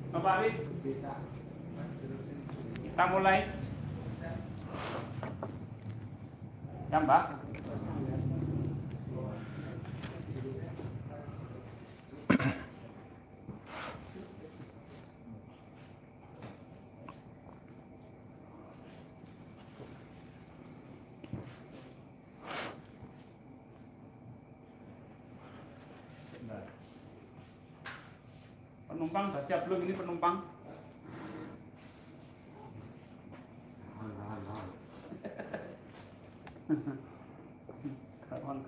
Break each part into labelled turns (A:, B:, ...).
A: Bapak Ali, kita mulai. Ya Mbak. Penumpang sudah siap belum ini penumpang?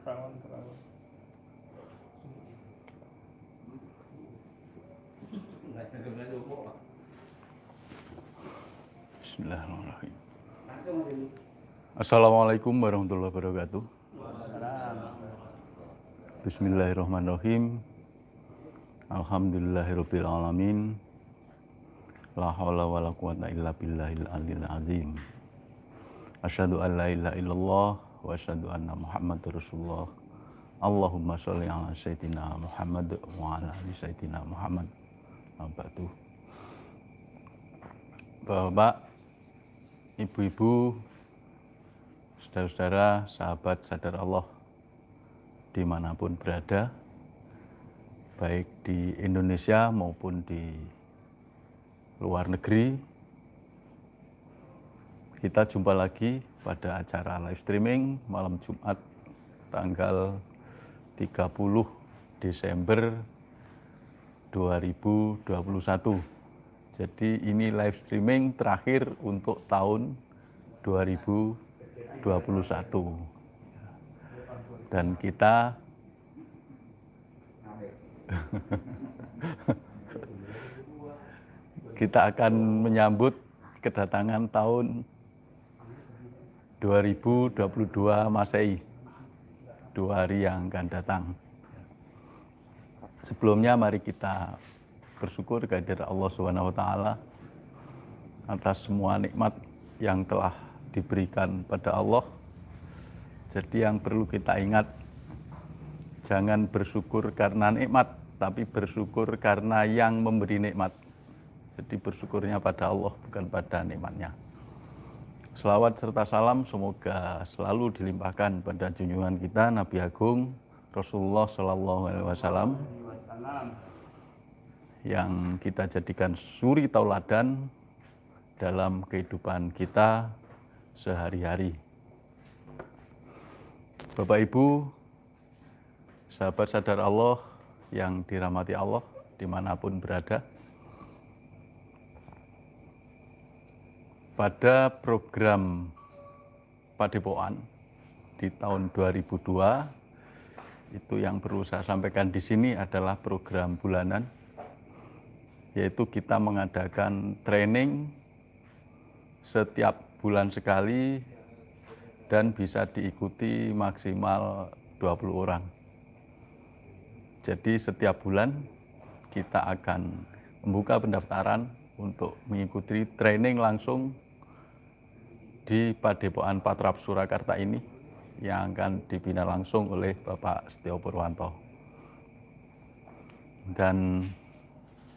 A: Kerawan. Bismillahirrahmanirrahim. Assalamualaikum warahmatullahi wabarakatuh. Bismillahirrahmanirrahim. Alhamdulillahirabbil alamin. La haula wala quwata illa billahil aliyil azim. Asyhadu an la ilaha illallah wa asyhadu anna Muhammadar Rasulullah. Allahumma sholli ala sayyidina Muhammad wa ala ali sayyidina Muhammad. Ba'du. Bapak, ibu-ibu, saudara-saudara, sahabat sadar Allah dimanapun berada, baik di Indonesia maupun di luar negeri, kita jumpa lagi pada acara live streaming malam Jumat tanggal 30 Desember 2021. Jadi ini live streaming terakhir untuk tahun 2021. Dan kita akan menyambut kedatangan tahun 2022 Masehi, 2 hari yang akan datang. Sebelumnya mari kita bersyukur kehadirat Allah SWT atas semua nikmat yang telah diberikan pada Allah. Jadi yang perlu kita ingat, jangan bersyukur karena nikmat, tapi bersyukur karena yang memberi nikmat. Jadi bersyukurnya pada Allah, bukan pada nikmatnya. Selawat serta salam semoga selalu dilimpahkan pada junjungan kita Nabi Agung Rasulullah Shallallahu Alaihi Wasallam yang kita jadikan suri tauladan dalam kehidupan kita sehari-hari. Bapak Ibu, sahabat sadar Allah yang dirahmati Allah dimanapun berada, pada program Padepokan di tahun 2002, itu yang perlu saya sampaikan di sini adalah program bulanan, yaitu kita mengadakan training setiap bulan sekali dan bisa diikuti maksimal 20 orang. Jadi setiap bulan kita akan membuka pendaftaran untuk mengikuti training langsung di Padepokan Patrap Surakarta ini yang akan dibina langsung oleh Bapak Setio Purwanto. Dan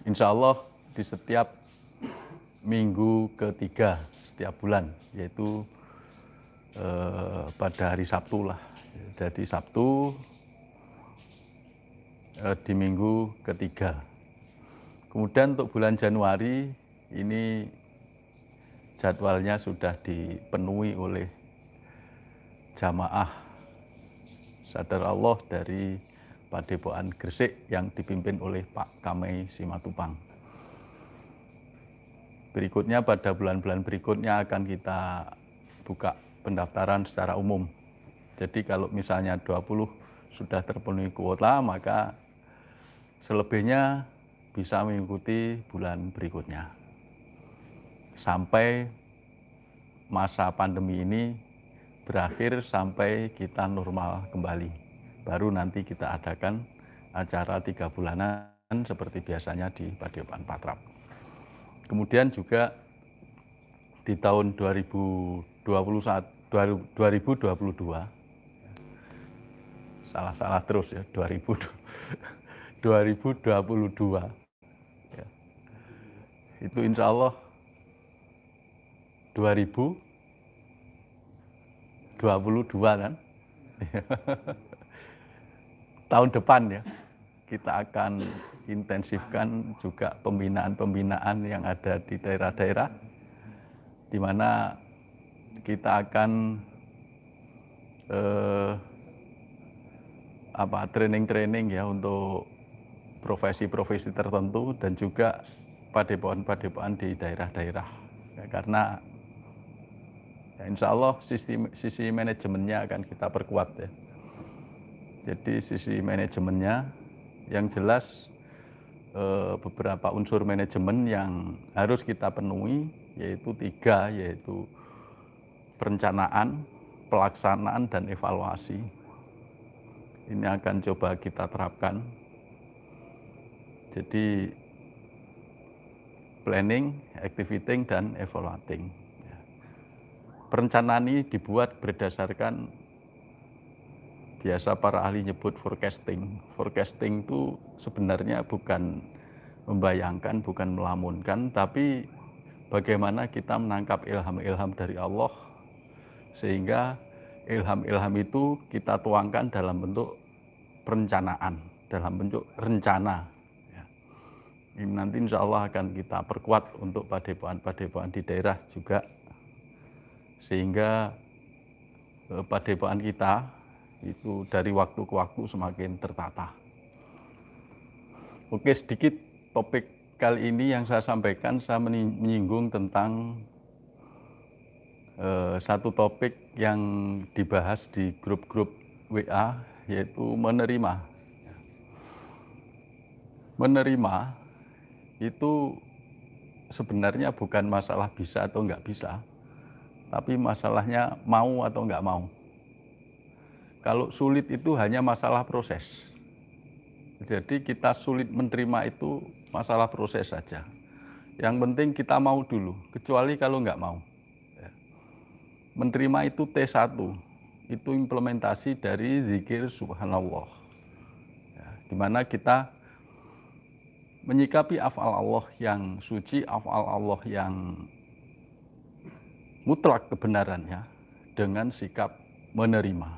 A: insya Allah di setiap minggu ketiga setiap bulan, yaitu pada hari Sabtu lah. Jadi Sabtu di minggu ketiga. Kemudian untuk bulan Januari ini jadwalnya sudah dipenuhi oleh jamaah sadar Allah dari Padepokan Gresik yang dipimpin oleh Pak Kamei Simatupang. Berikutnya pada bulan-bulan berikutnya akan kita buka pendaftaran secara umum. Jadi kalau misalnya 20 sudah terpenuhi kuota, maka selebihnya bisa mengikuti bulan berikutnya. Sampai masa pandemi ini berakhir, sampai kita normal kembali. Baru nanti kita adakan acara 3 bulanan seperti biasanya di Padepokan Patrap. Kemudian juga di tahun 2022, salah terus ya, 2022 ya. Itu insya Allah 2022 kan. Tahun depan ya, kita akan intensifkan juga pembinaan-pembinaan yang ada di daerah-daerah, di mana kita akan training-training ya untuk profesi-profesi tertentu dan juga padepokan-padepokan di daerah-daerah. Ya, karena ya insya Allah sisi manajemennya akan kita perkuat ya. Jadi sisi manajemennya yang jelas beberapa unsur manajemen yang harus kita penuhi, yaitu 3, yaitu perencanaan, pelaksanaan, dan evaluasi. Ini akan coba kita terapkan. Jadi planning, activating, dan evaluating. Perencanaan ini dibuat berdasarkan, biasa para ahli nyebut forecasting. Forecasting itu sebenarnya bukan membayangkan, bukan melamunkan, tapi bagaimana kita menangkap ilham-ilham dari Allah, sehingga ilham-ilham itu kita tuangkan dalam bentuk perencanaan, dalam bentuk rencana. Ini nanti insya Allah akan kita perkuat untuk padepokan-padepokan di daerah juga, sehingga padepokan kita itu dari waktu ke waktu semakin tertata. Oke, sedikit topik kali ini yang saya sampaikan, saya menyinggung tentang satu topik yang dibahas di grup-grup WA, yaitu menerima. Menerima itu sebenarnya bukan masalah bisa atau nggak bisa, tapi masalahnya mau atau nggak mau. Kalau sulit itu hanya masalah proses. Jadi kita sulit menerima itu masalah proses saja. Yang penting kita mau dulu, kecuali kalau nggak mau. Menerima itu T1, itu implementasi dari zikir subhanallah. Ya, di mana kita menyikapi af'al Allah yang suci, af'al Allah yang mutlak kebenarannya dengan sikap menerima.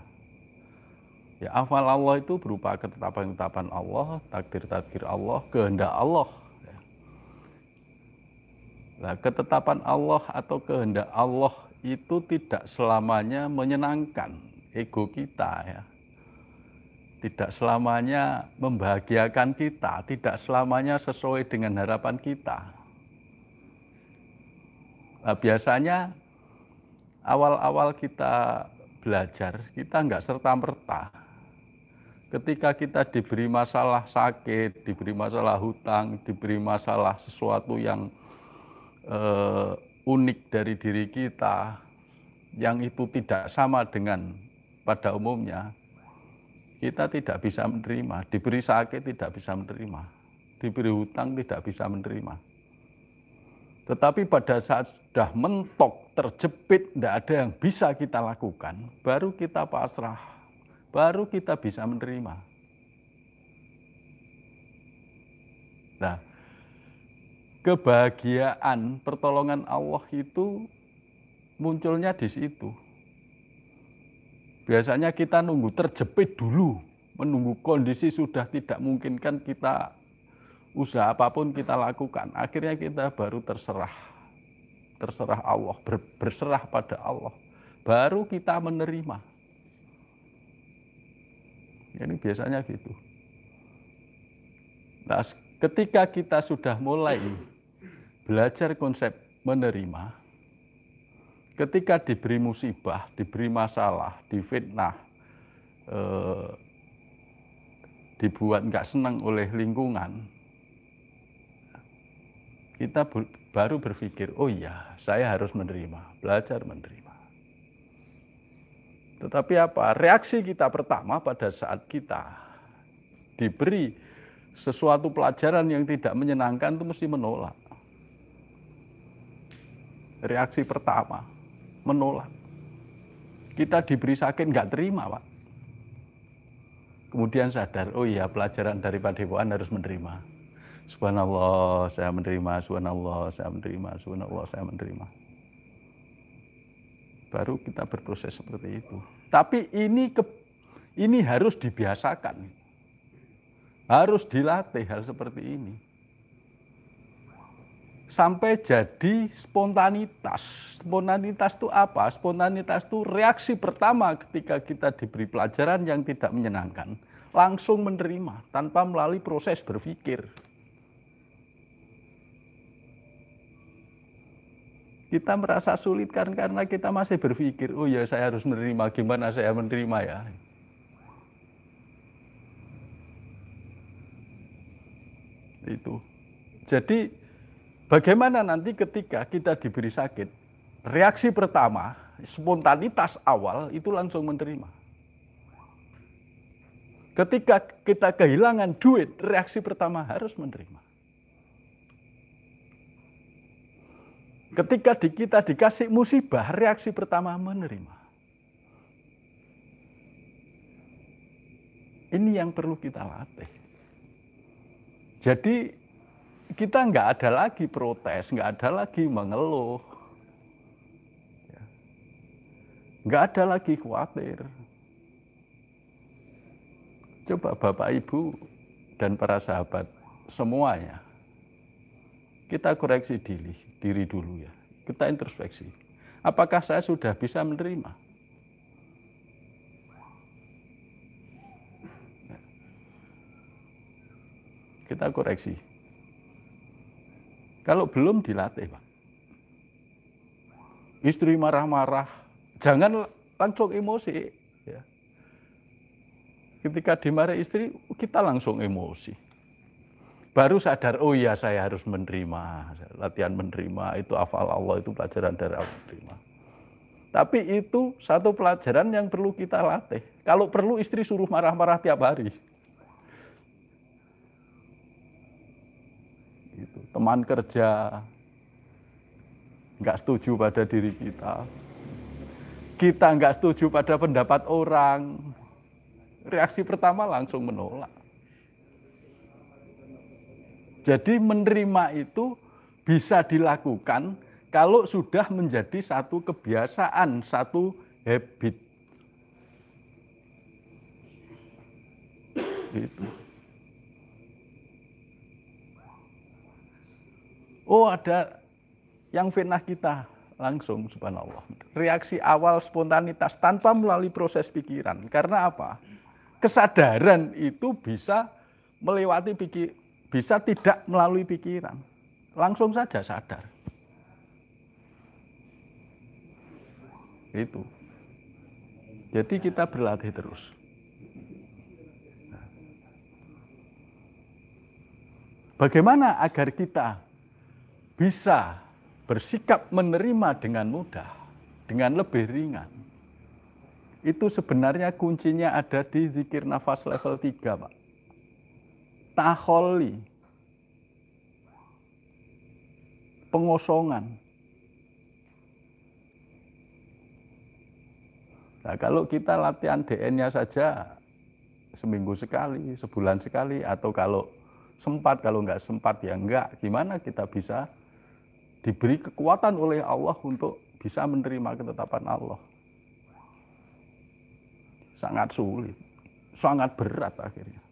A: Ya, af'al Allah itu berupa ketetapan-ketetapan Allah, takdir-takdir Allah, kehendak Allah. Nah, ketetapan Allah atau kehendak Allah itu tidak selamanya menyenangkan ego kita ya. Tidak selamanya membahagiakan kita, tidak selamanya sesuai dengan harapan kita. Nah, biasanya awal-awal kita belajar, kita nggak serta-merta. Ketika kita diberi masalah sakit, diberi masalah hutang, diberi masalah sesuatu yang unik dari diri kita, yang itu tidak sama dengan pada umumnya, kita tidak bisa menerima. Diberi sakit tidak bisa menerima, diberi hutang tidak bisa menerima. Tetapi pada saat sudah mentok, terjepit, tidak ada yang bisa kita lakukan, baru kita pasrah, baru kita bisa menerima. Nah, kebahagiaan pertolongan Allah itu munculnya di situ. Biasanya kita nunggu terjepit dulu, menunggu kondisi sudah tidak memungkinkan kita usaha apapun kita lakukan. Akhirnya kita baru terserah Allah, berserah pada Allah. Baru kita menerima. Ini biasanya gitu. Nah, ketika kita sudah mulai belajar konsep menerima, ketika diberi musibah, diberi masalah, difitnah, dibuat nggak senang oleh lingkungan, kita baru berpikir, oh iya, saya harus menerima, belajar menerima. Tetapi apa? Reaksi kita pertama pada saat kita diberi sesuatu pelajaran yang tidak menyenangkan itu mesti menolak. Reaksi pertama, menolak. Kita diberi sakit nggak terima, Pak. Kemudian sadar, oh iya, pelajaran dari Padepokan harus menerima. Subhanallah, saya menerima, subhanallah, saya menerima, subhanallah, saya menerima. Baru kita berproses seperti itu. Tapi ini harus dibiasakan. Harus dilatih hal seperti ini. Sampai jadi spontanitas. Spontanitas itu apa? Spontanitas itu reaksi pertama ketika kita diberi pelajaran yang tidak menyenangkan. Langsung menerima tanpa melalui proses berpikir. Kita merasa sulit karena kita masih berpikir, oh ya saya harus menerima, gimana saya menerima ya. Itu. Jadi bagaimana nanti ketika kita diberi sakit, reaksi pertama, spontanitas awal itu langsung menerima. Ketika kita kehilangan duit, reaksi pertama harus menerima. Ketika kita dikasih musibah, reaksi pertama menerima. Ini yang perlu kita latih. Jadi kita nggak ada lagi protes, nggak ada lagi mengeluh, nggak ada lagi khawatir. Coba Bapak, Ibu, dan para sahabat semuanya, kita koreksi diri dulu ya. Kita introspeksi. Apakah saya sudah bisa menerima? Kita koreksi. Kalau belum, dilatih, Pak. Istri marah-marah, jangan langsung emosi. Ya. Ketika dimarahi istri, kita langsung emosi. Baru sadar, oh iya saya harus menerima. Latihan menerima, itu hafal Allah, itu pelajaran dari Allah menerima. Tapi itu satu pelajaran yang perlu kita latih. Kalau perlu istri suruh marah-marah tiap hari. Itu. Teman kerja nggak setuju pada diri kita nggak setuju pada pendapat orang, reaksi pertama langsung menolak. Jadi menerima itu bisa dilakukan kalau sudah menjadi satu kebiasaan, satu habit. Gitu. Oh, ada yang fitnah kita, langsung subhanallah. Reaksi awal spontanitas tanpa melalui proses pikiran. Karena apa? Kesadaran itu bisa melewati bisa tidak melalui pikiran. Langsung saja sadar. Itu. Jadi kita berlatih terus. Bagaimana agar kita bisa bersikap menerima dengan mudah, dengan lebih ringan? Itu sebenarnya kuncinya ada di zikir nafas level 3, Pak. Takholi, pengosongan. Nah, kalau kita latihan DN-nya saja seminggu sekali, sebulan sekali, atau kalau sempat, kalau nggak sempat ya enggak, gimana kita bisa diberi kekuatan oleh Allah untuk bisa menerima ketetapan Allah? Sangat sulit, sangat berat akhirnya.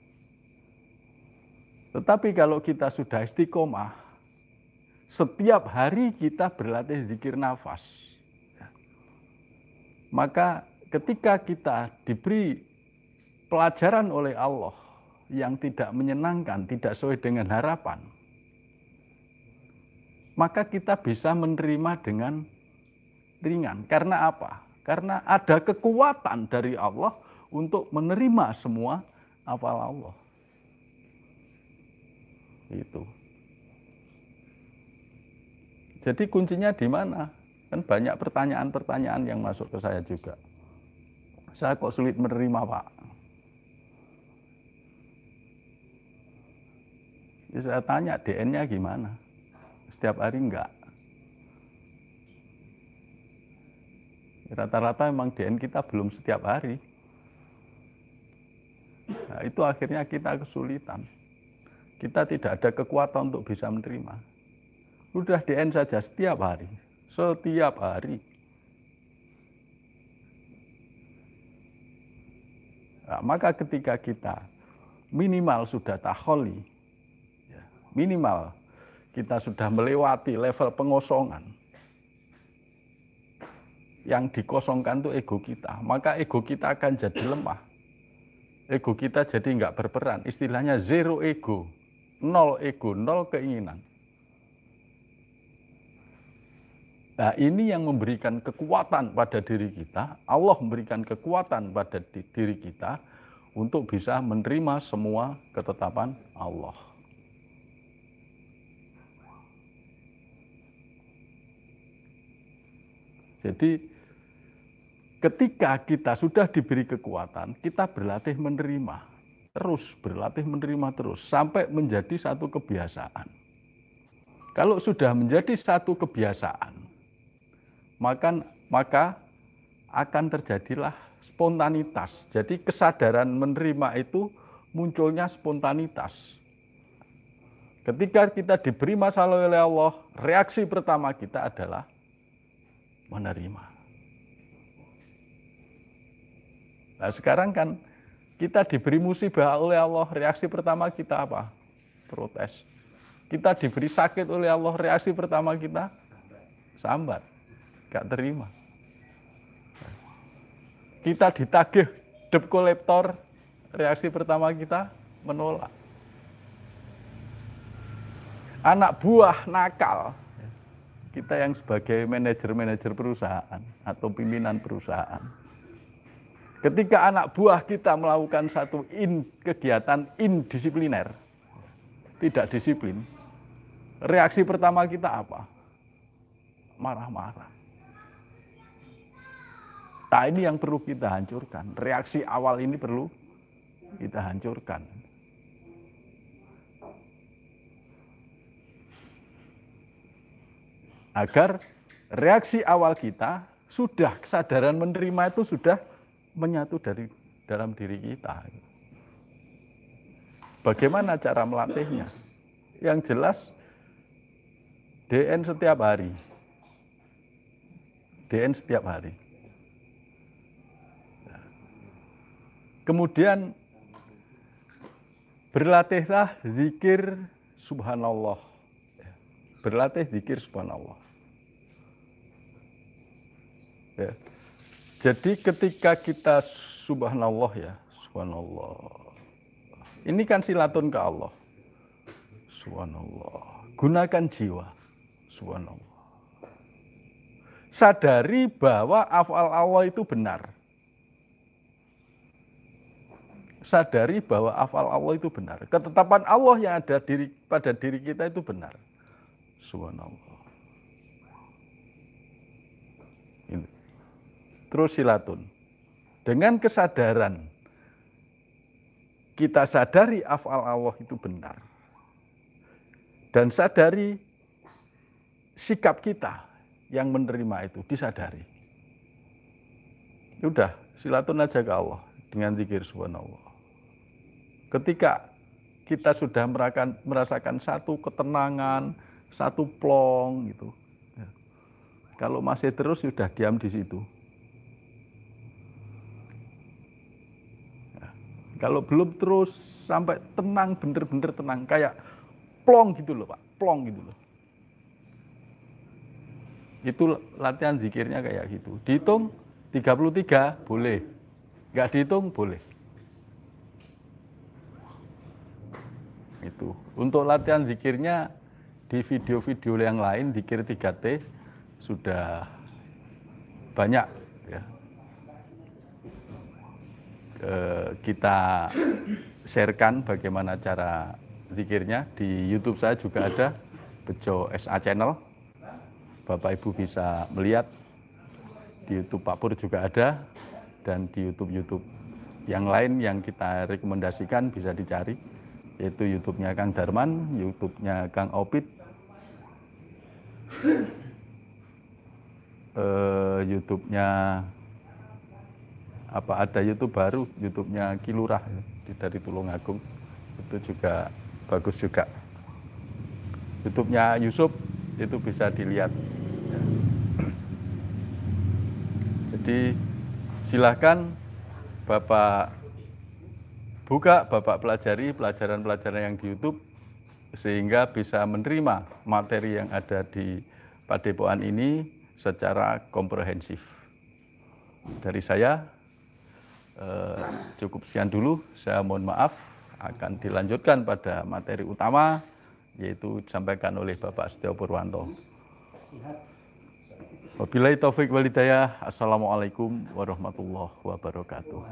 A: Tetapi kalau kita sudah istiqomah, setiap hari kita berlatih zikir nafas, maka ketika kita diberi pelajaran oleh Allah yang tidak menyenangkan, tidak sesuai dengan harapan, maka kita bisa menerima dengan ringan. Karena apa? Karena ada kekuatan dari Allah untuk menerima semua hafal Allah. Itu. Jadi kuncinya di mana? Kan banyak pertanyaan-pertanyaan yang masuk ke saya juga. Saya kok sulit menerima, Pak. Ya, saya tanya DN-nya gimana? Setiap hari enggak. Rata-rata memang DN kita belum setiap hari. Nah, itu akhirnya kita kesulitan. Kita tidak ada kekuatan untuk bisa menerima. Udah DN saja setiap hari. Setiap hari. Nah, maka ketika kita minimal sudah takholi, minimal kita sudah melewati level pengosongan. Yang dikosongkan itu ego kita, maka ego kita akan jadi lemah. Ego kita jadi nggak berperan, istilahnya zero ego, nol keinginan. Nah, ini yang memberikan kekuatan pada diri kita, Allah memberikan kekuatan pada diri kita untuk bisa menerima semua ketetapan Allah. Jadi ketika kita sudah diberi kekuatan, kita berlatih menerima, berlatih menerima terus, sampai menjadi satu kebiasaan. Kalau sudah menjadi satu kebiasaan, maka akan terjadilah spontanitas. Jadi kesadaran menerima itu munculnya spontanitas. Ketika kita diberi masalah oleh Allah, reaksi pertama kita adalah menerima. Nah, sekarang kan kita diberi musibah oleh Allah, reaksi pertama kita apa? Protes. Kita diberi sakit oleh Allah, reaksi pertama kita sambat, gak terima. Kita ditagih debt collector, reaksi pertama kita menolak. Anak buah nakal, kita yang sebagai manajer perusahaan atau pimpinan perusahaan, ketika anak buah kita melakukan satu kegiatan indisipliner, tidak disiplin, reaksi pertama kita apa? Marah-marah. Nah, ini yang perlu kita hancurkan. Reaksi awal ini perlu kita hancurkan. Agar reaksi awal kita sudah, kesadaran menerima itu sudah menyatu dari dalam diri kita. Bagaimana cara melatihnya? Yang jelas DN setiap hari. DN setiap hari. Kemudian berlatihlah zikir subhanallah. Berlatih zikir subhanallah. Ya. Jadi ketika kita subhanallah ya, subhanallah. Ini kan silatun ke Allah. Subhanallah. Gunakan jiwa. Subhanallah. Sadari bahwa afal Allah itu benar. Sadari bahwa afal Allah itu benar. Ketetapan Allah yang ada pada diri kita itu benar. Subhanallah. Ini. Terus silatun. Dengan kesadaran kita sadari afal Allah itu benar. Dan sadari sikap kita yang menerima itu disadari. Udah, silatun aja ke Allah dengan zikir subhanallah. Ketika kita sudah merasakan satu ketenangan, satu plong gitu. Kalau masih terus sudah diam di situ. Kalau belum terus sampai tenang, bener-bener tenang, kayak plong gitu loh Pak, plong gitu loh. Itu latihan zikirnya kayak gitu. Dihitung 33 boleh, nggak dihitung boleh. Itu. Untuk latihan zikirnya di video-video yang lain, zikir 3T sudah banyak ya. Kita sharekan bagaimana cara zikirnya. Di YouTube saya juga ada, Bejo SA Channel. Bapak Ibu bisa melihat. Di YouTube Pak Pur juga ada, dan di YouTube yang lain yang kita rekomendasikan bisa dicari, yaitu YouTube-nya Kang Darman, YouTube-nya Kang Opit, YouTube-nya ada YouTube baru, YouTube-nya Kilurah dari Tulungagung, itu juga bagus juga. YouTube-nya Yusuf itu bisa dilihat. Jadi silahkan Bapak buka, Bapak pelajari pelajaran-pelajaran yang di YouTube, sehingga bisa menerima materi yang ada di Padepokan ini secara komprehensif. Dari saya cukup sekian dulu, saya mohon maaf, akan dilanjutkan pada materi utama, yaitu disampaikan oleh Bapak Setio Purwanto. Wabillahi taufik wal hidayah. Assalamualaikum warahmatullahi wabarakatuh.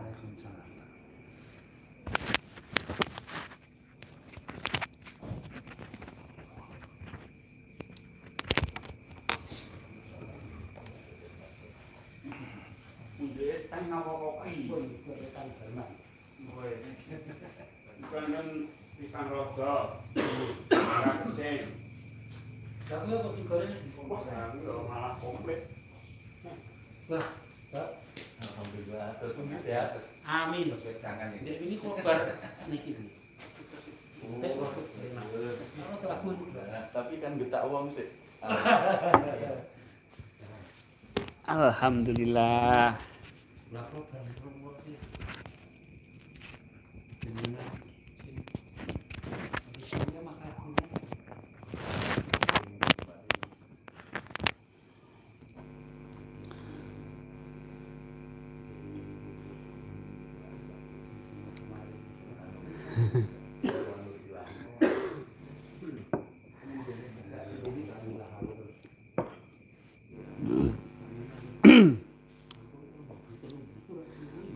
B: Amin. Ini kobar niki.
A: Tapi kan getak uang sih.
B: Alhamdulillah.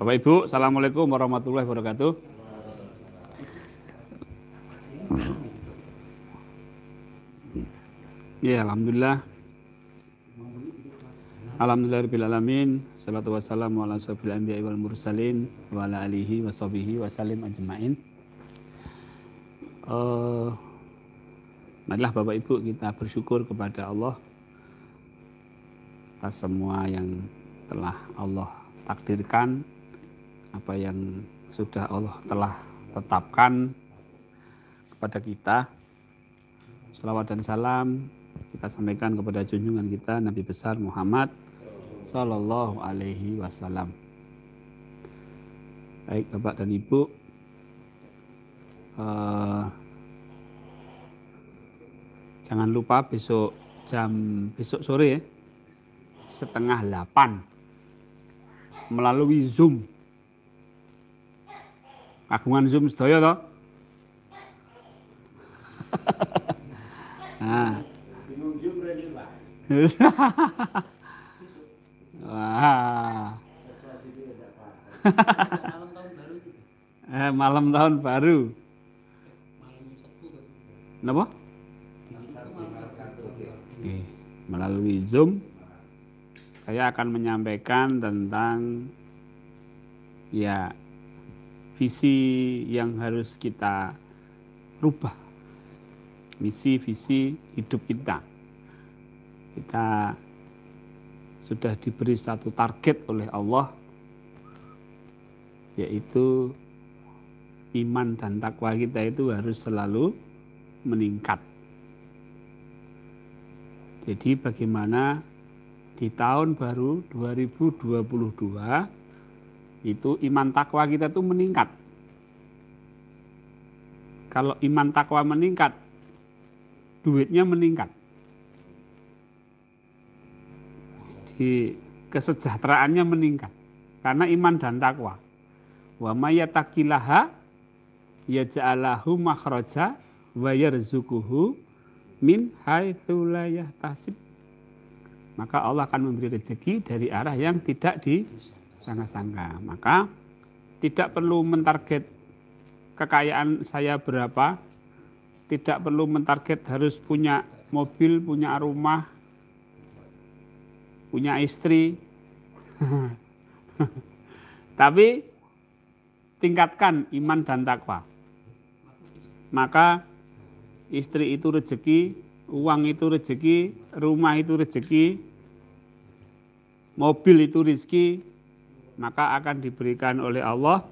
B: Bapak Ibu, assalamualaikum warahmatullahi wabarakatuh. Ya, alhamdulillah. Alhamdulillahirabbil alamin. Shalatu wassalamu ala asyrofil anbiya'i wal mursalin wa ala alihi washabihi wasallim ajmain. Marilah Bapak Ibu kita bersyukur kepada Allah atas semua yang telah Allah takdirkan, apa yang sudah Allah telah tetapkan kepada kita. Salawat dan salam kita sampaikan kepada junjungan kita Nabi besar Muhammad Sallallahu Alaihi Wasallam. Baik Bapak dan Ibu, jangan lupa besok sore 7:30 melalui Zoom. Kagungan Zoom sedaya toh? Nah. Wah. Malam tahun baru. Kenapa? Oke. Melalui Zoom saya akan menyampaikan tentang visi yang harus kita rubah, misi visi hidup kita. Kita sudah diberi satu target oleh Allah, yaitu iman dan takwa kita itu harus selalu meningkat. Jadi bagaimana di tahun baru 2022 itu iman takwa kita tuh meningkat. Kalau iman takwa meningkat, duitnya meningkat. Jadi kesejahteraannya meningkat karena iman dan takwa. Wa may yattaqillaha yaj'alahu makhraja wa yarzuquhu min haitsu la yahtasib. Maka Allah akan memberi rezeki dari arah yang tidak disangka-sangka. Maka tidak perlu mentarget kekayaan saya berapa, tidak perlu mentarget harus punya mobil, punya rumah, punya istri. Tapi tingkatkan iman dan takwa. Maka istri itu rezeki, uang itu rezeki, rumah itu rezeki, mobil itu rezeki, maka akan diberikan oleh Allah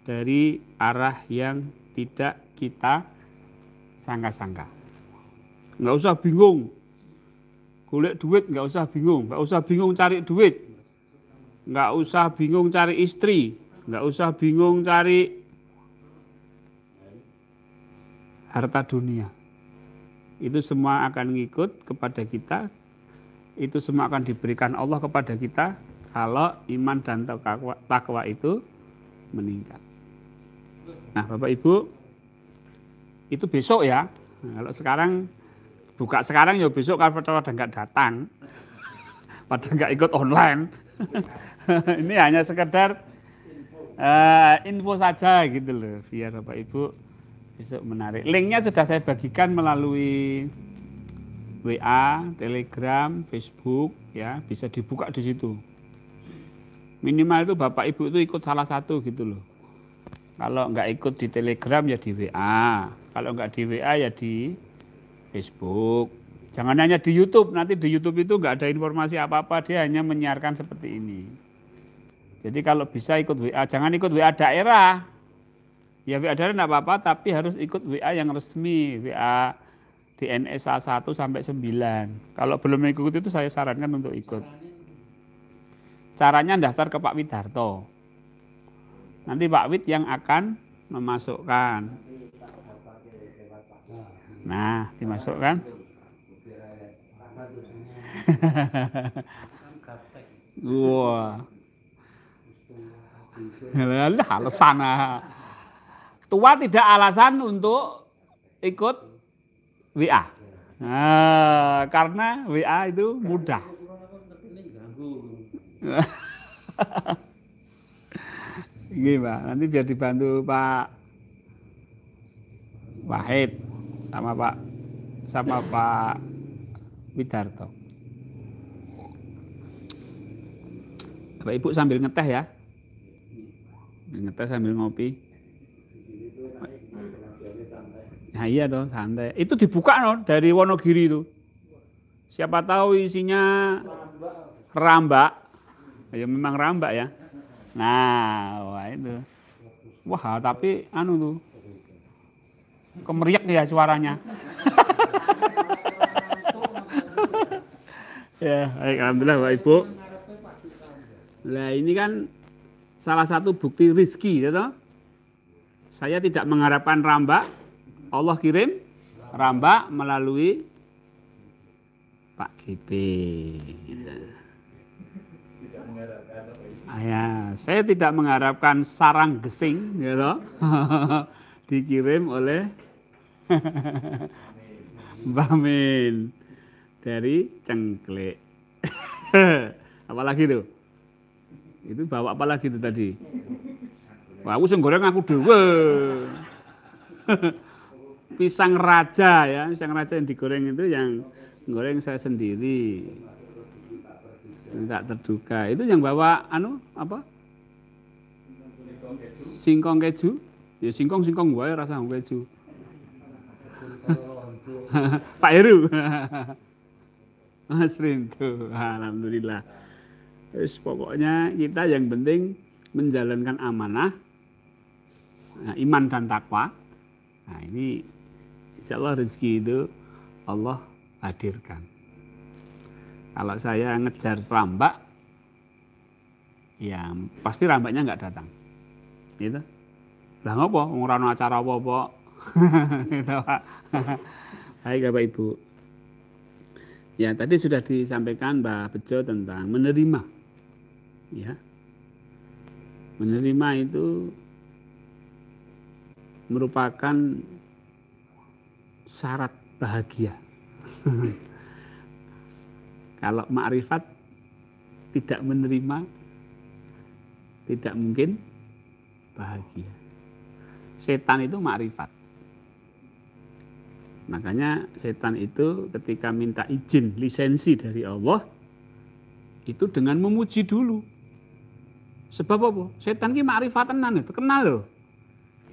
B: dari arah yang tidak kita sangka-sangka. Nggak usah bingung, golek duit nggak usah bingung cari duit, nggak usah bingung cari istri, nggak usah bingung cari harta dunia. Itu semua akan ngikut kepada kita, itu semua akan diberikan Allah kepada kita kalau iman dan takwa itu meningkat. Nah Bapak Ibu, itu besok ya. Nah, kalau sekarang buka sekarang ya besok kalau pada nggak datang, pada nggak ikut online. Ini hanya sekedar info saja gitu loh, biar Bapak Ibu besok menarik. Linknya sudah saya bagikan melalui WA, Telegram, Facebook, ya bisa dibuka di situ. Minimal itu Bapak Ibu itu ikut salah satu gitu loh. Kalau nggak ikut di Telegram ya di WA, kalau nggak di WA ya di Facebook. Jangan hanya di YouTube, nanti di YouTube itu nggak ada informasi apa-apa, dia hanya menyiarkan seperti ini. Jadi kalau bisa ikut WA, jangan ikut WA daerah. Ya WA daerah enggak apa-apa, tapi harus ikut WA yang resmi, WA DNSA 1 sampai 9. Kalau belum ikut itu saya sarankan untuk ikut. Caranya daftar ke Pak Widarto. Nanti Pak Wid yang akan memasukkan. Nah, dimasukkan. Wah. Alasan. Tua tidak alasan untuk ikut WA. Nah, karena WA itu mudah. Gimana? Nanti biar dibantu Pak Wahid sama Pak Widarto. Bapak Ibu sambil ngeteh ya. Ngeteh sambil ngopi. Nah iya toh, santai. Itu dibuka loh dari Wonogiri itu. Siapa tahu isinya rambak. Ya memang rambak ya. Nah, wah itu. Wah, tapi anu tuh. Kemeriak ya suaranya. Ya, baik, alhamdulillah Bapak Ibu. Nah, ini kan salah satu bukti rizki, ya toh? Saya tidak mengharapkan rambak. Allah kirim rambak melalui Pak GP. Ya, saya tidak mengharapkan sarang gesing, gitu, dikirim oleh Mbak Min dari Cengklek. Apalagi tuh? Itu bawa apa lagi tuh tadi? Wah, aku sing goreng aku dhewe. Pisang raja ya, pisang raja yang digoreng itu yang goreng saya sendiri. Tidak terduga. Itu yang bawa apa? Singkong keju. Ya singkong wae rasa keju. Pak Heru. Mas Rindu. Alhamdulillah. Terus pokoknya kita yang penting menjalankan amanah, iman dan takwa. Nah ini insya Allah rezeki itu Allah hadirkan. Kalau saya ngejar rambak, ya pasti rambaknya nggak datang. Gitu. Lah ngopo? Ora ono acara apa-apa. Gitu, Pak. Baik Bapak Ibu. Ya tadi sudah disampaikan Mbak Bejo tentang menerima. Ya. Menerima itu merupakan syarat bahagia. Kalau makrifat tidak menerima, tidak mungkin bahagia. Setan itu makrifat. Makanya setan itu ketika minta izin, lisensi dari Allah, itu dengan memuji dulu. Sebab apa? Setan ini ma'rifat tenan itu, kenal loh.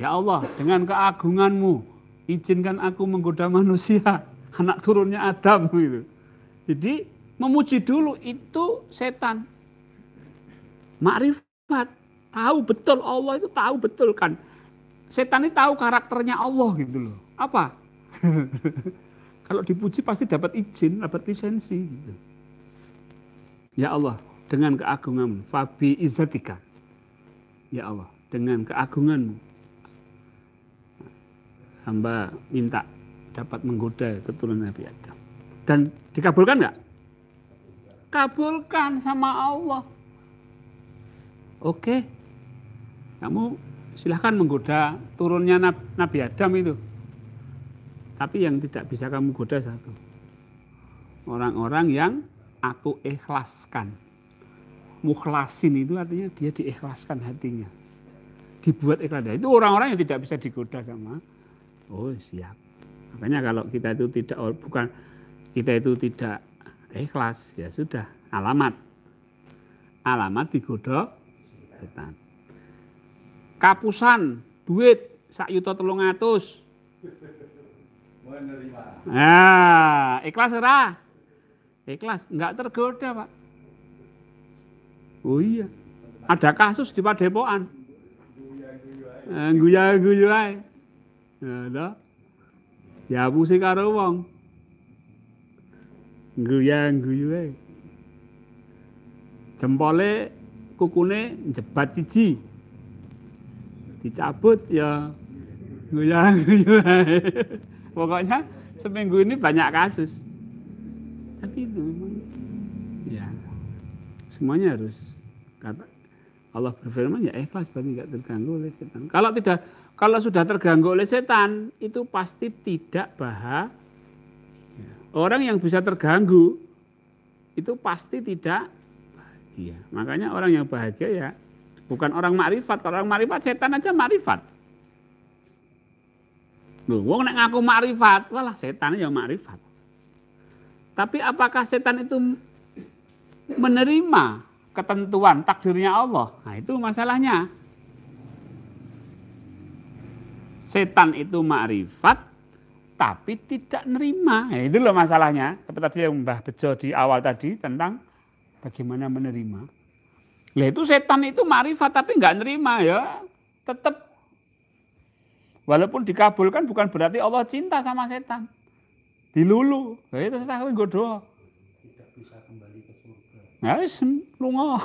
B: Ya Allah, dengan keagunganmu, izinkan aku menggoda manusia, anak turunnya Adam gitu. Jadi memuji dulu itu setan. Ma'rifat, tahu betul Allah itu tahu betul kan. Setan ini tahu karakternya Allah gitu loh. Apa? Kalau dipuji pasti dapat izin, dapat lisensi gitu. Ya Allah, dengan keagunganmu, fabi izzatika. Ya Allah, dengan keagunganmu, hamba minta dapat menggoda keturunan Nabi Adam. Dan dikabulkan nggak? Kabulkan sama Allah. Oke, kamu silahkan menggoda turunnya Nabi Adam itu. Tapi yang tidak bisa kamu goda satu. Orang-orang yang aku ikhlaskan. Mukhlasin itu artinya dia diikhlaskan hatinya. Dibuat ikhlas. Itu orang-orang yang tidak bisa digoda sama. Oh siap. Makanya kalau kita itu tidak ikhlas, ya sudah alamat digoda setan. Kapusan duit sak yuta 300. Nah, ikhlas ora? Ikhlas, enggak tergoda, Pak. Oh iya. Ada kasus di Padepokan. Guyu-guyu ae. Nah, ya pusi karo wong. Guyu ae. Jempole kukune jebat siji. Dicabut ya guyu ae. Pokoknya seminggu ini banyak kasus. Tapi itu memang ya semuanya harus kata Allah berfirman ya ikhlas berarti tidak terganggu oleh setan. Kalau sudah terganggu oleh setan itu pasti tidak bahagia. Orang yang bisa terganggu itu pasti tidak bahagia. Makanya orang yang bahagia ya bukan orang makrifat. Kalau orang makrifat setan aja makrifat. Loh, wong nek ngaku makrifat, walah setan ya makrifat. Tapi apakah setan itu menerima ketentuan takdirnya Allah? Nah, itu masalahnya. Setan itu makrifat tapi tidak nerima. Nah, itu loh masalahnya. Seperti tadi yang Mbah Bejo di awal tadi tentang bagaimana menerima. Lah itu setan itu makrifat tapi enggak nerima ya. Tetap walaupun dikabulkan bukan berarti Allah cinta sama setan. Dilulu. Nah, itu setan kuwi nggodho. Tidak bisa kembali ke surga. Ya wis lunga.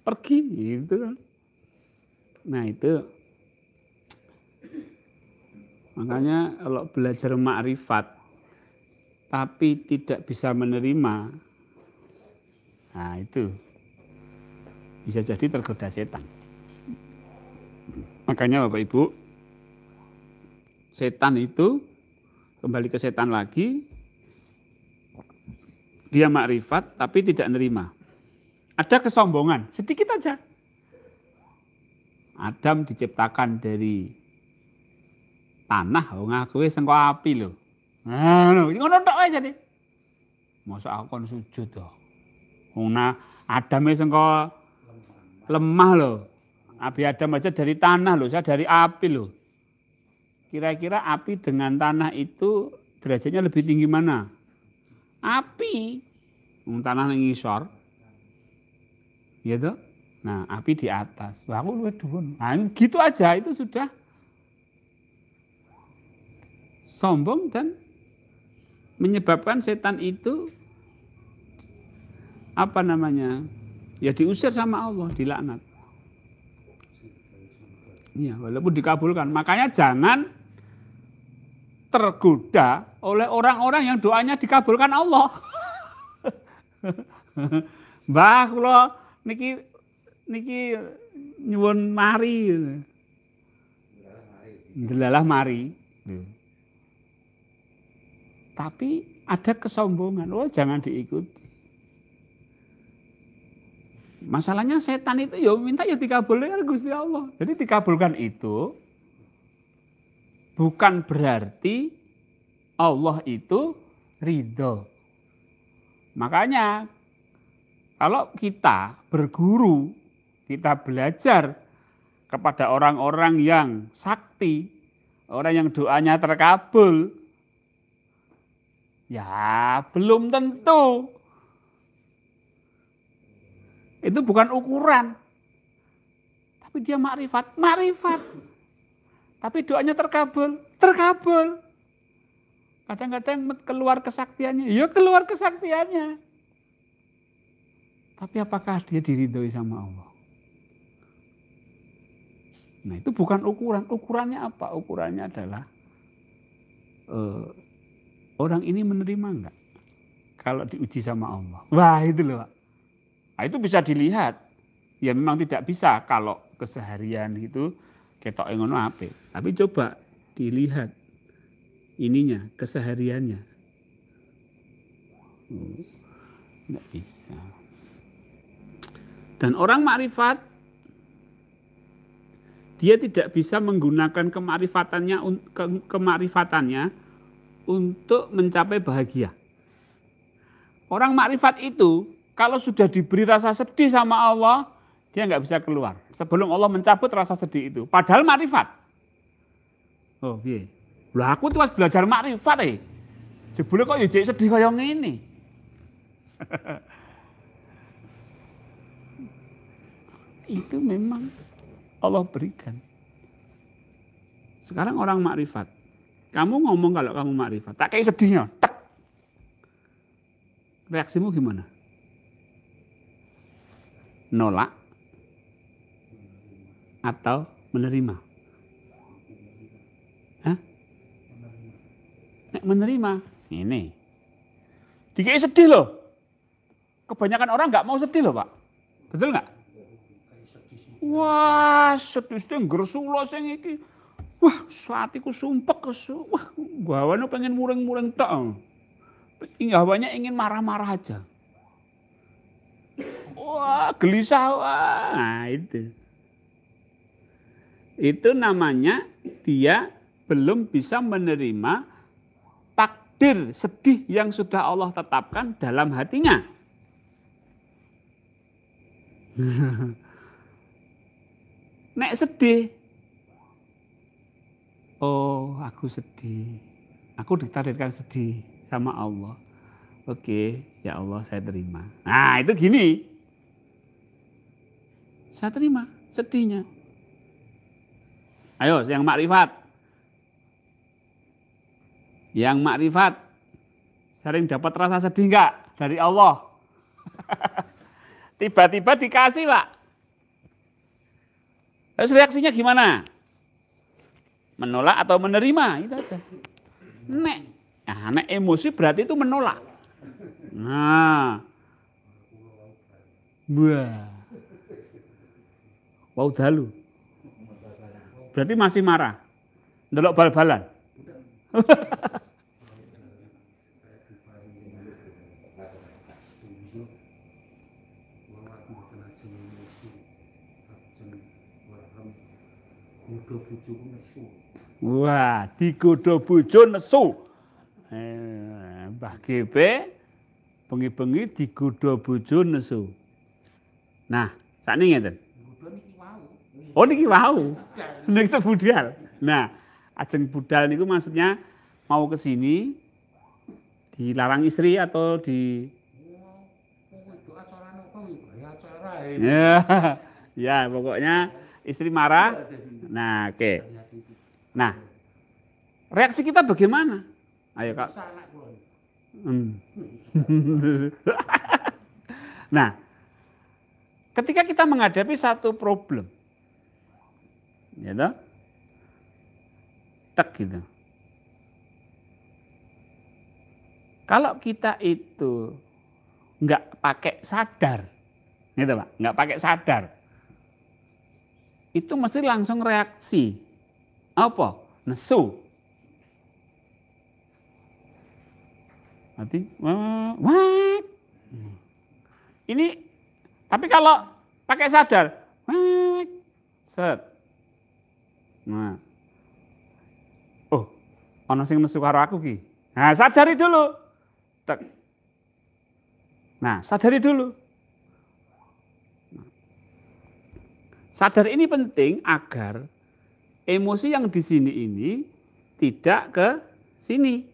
B: Pergi gitu. Nah, itu. Makanya kalau belajar makrifat tapi tidak bisa menerima. Nah, itu bisa jadi tergoda setan. Makanya Bapak Ibu, setan itu kembali ke setan lagi, dia makrifat tapi tidak nerima. Ada kesombongan, sedikit aja. Adam diciptakan dari tanah, ngaku wis engko api lho. Nah, ngono tok ae jadi. Mosok aku kon sujud to. Wong Adam wis engko lemah lho. Nabi Adam aja dari tanah lho, saya dari api lho. Kira-kira api dengan tanah itu derajatnya lebih tinggi mana? Api. Tanah yang ngisor. Gitu. Nah, api di atas. Wah, aku luwih dhuwur. Nah, gitu aja itu sudah sombong dan menyebabkan setan itu apa namanya? Ya diusir sama Allah, dilaknat. Ya, walaupun dikabulkan. Makanya jangan tergoda oleh orang-orang yang doanya dikabulkan Allah. Mbah kula niki nyuwun mari. Delalah mari. Tapi ada kesombongan. Oh, jangan diikuti. Masalahnya setan itu ya minta ya dikabulkan Gusti Allah. Jadi dikabulkan itu bukan berarti Allah itu ridho. Makanya kalau kita berguru, kita belajar kepada orang-orang yang sakti, orang yang doanya terkabul, ya belum tentu. Itu bukan ukuran. Tapi dia makrifat. Tapi doanya terkabul. Kadang-kadang keluar kesaktiannya, ya keluar kesaktiannya. Tapi apakah dia diridhoi sama Allah? Nah itu bukan ukuran. Ukurannya apa? Ukurannya adalah orang ini menerima enggak kalau diuji sama Allah. Wah itu loh Pak. Nah, itu bisa dilihat. Ya memang tidak bisa kalau keseharian itu ketok ngono apik. Tapi coba dilihat ininya, kesehariannya. Enggak bisa. Dan orang makrifat, dia tidak bisa menggunakan kemakrifatannya untuk mencapai bahagia. Orang makrifat itu, kalau sudah diberi rasa sedih sama Allah, dia nggak bisa keluar. Sebelum Allah mencabut rasa sedih itu. Padahal makrifat. Oh iya. Lah aku tuh pas belajar makrifat jebule kok ya sedih kayak ngene. Itu memang Allah berikan. Sekarang orang makrifat. Kamu ngomong kalau kamu makrifat, tak kayak sedihnya, tak. Reaksimu gimana? Nolak atau menerima? Hah? Menerima. Ini. Dikit sedih loh. Kebanyakan orang nggak mau sedih loh Pak. Betul nggak? Wah, sedih-sedih nggersulo sing iki. Wah, hatiku sumpek kesu. Wah, gawane pengen muring-muring tok. Hawanya ingin marah-marah aja. Wah, gelisah. Wah, nah, itu. Itu namanya dia belum bisa menerima takdir sedih yang sudah Allah tetapkan dalam hatinya. Nek sedih, oh aku sedih, aku ditakdirkan sedih sama Allah. Oke, ya Allah saya terima. Nah itu gini, saya terima sedihnya. Ayo yang makrifat. Yang makrifat sering dapat rasa sedih enggak dari Allah? Tiba-tiba dikasih Pak. Terus reaksinya gimana? Menolak atau menerima? Itu aja. Nek emosi berarti itu menolak. Nah. Wow dalu. Berarti masih marah. Ndelok bal-balan. Wah, digodho bojo nesu. Mbah GP bengi-bengi digodho bojo nesu. Nah, sakniki ngeten. Oh niki wau. Niki budal. Nah, ajeng budal niku maksudnya mau ke sini dilarang istri atau di ya pokoknya istri marah. Nah, oke. Nah, reaksi kita bagaimana? Ayo Kak. Nah, ketika kita menghadapi satu problem, gitu, tek gitu. Kalau kita itu nggak pakai sadar, gitu Pak, nggak pakai sadar, itu mesti langsung reaksi. Apa? Nesu. Nanti, what? Ini, tapi kalau pakai sadar, what? Set. Nah, oh, ana sing nesu karo aku ki. Nah, sadari dulu. Tek. Nah, sadari dulu. Sadar ini penting agar emosi yang di sini ini tidak ke sini.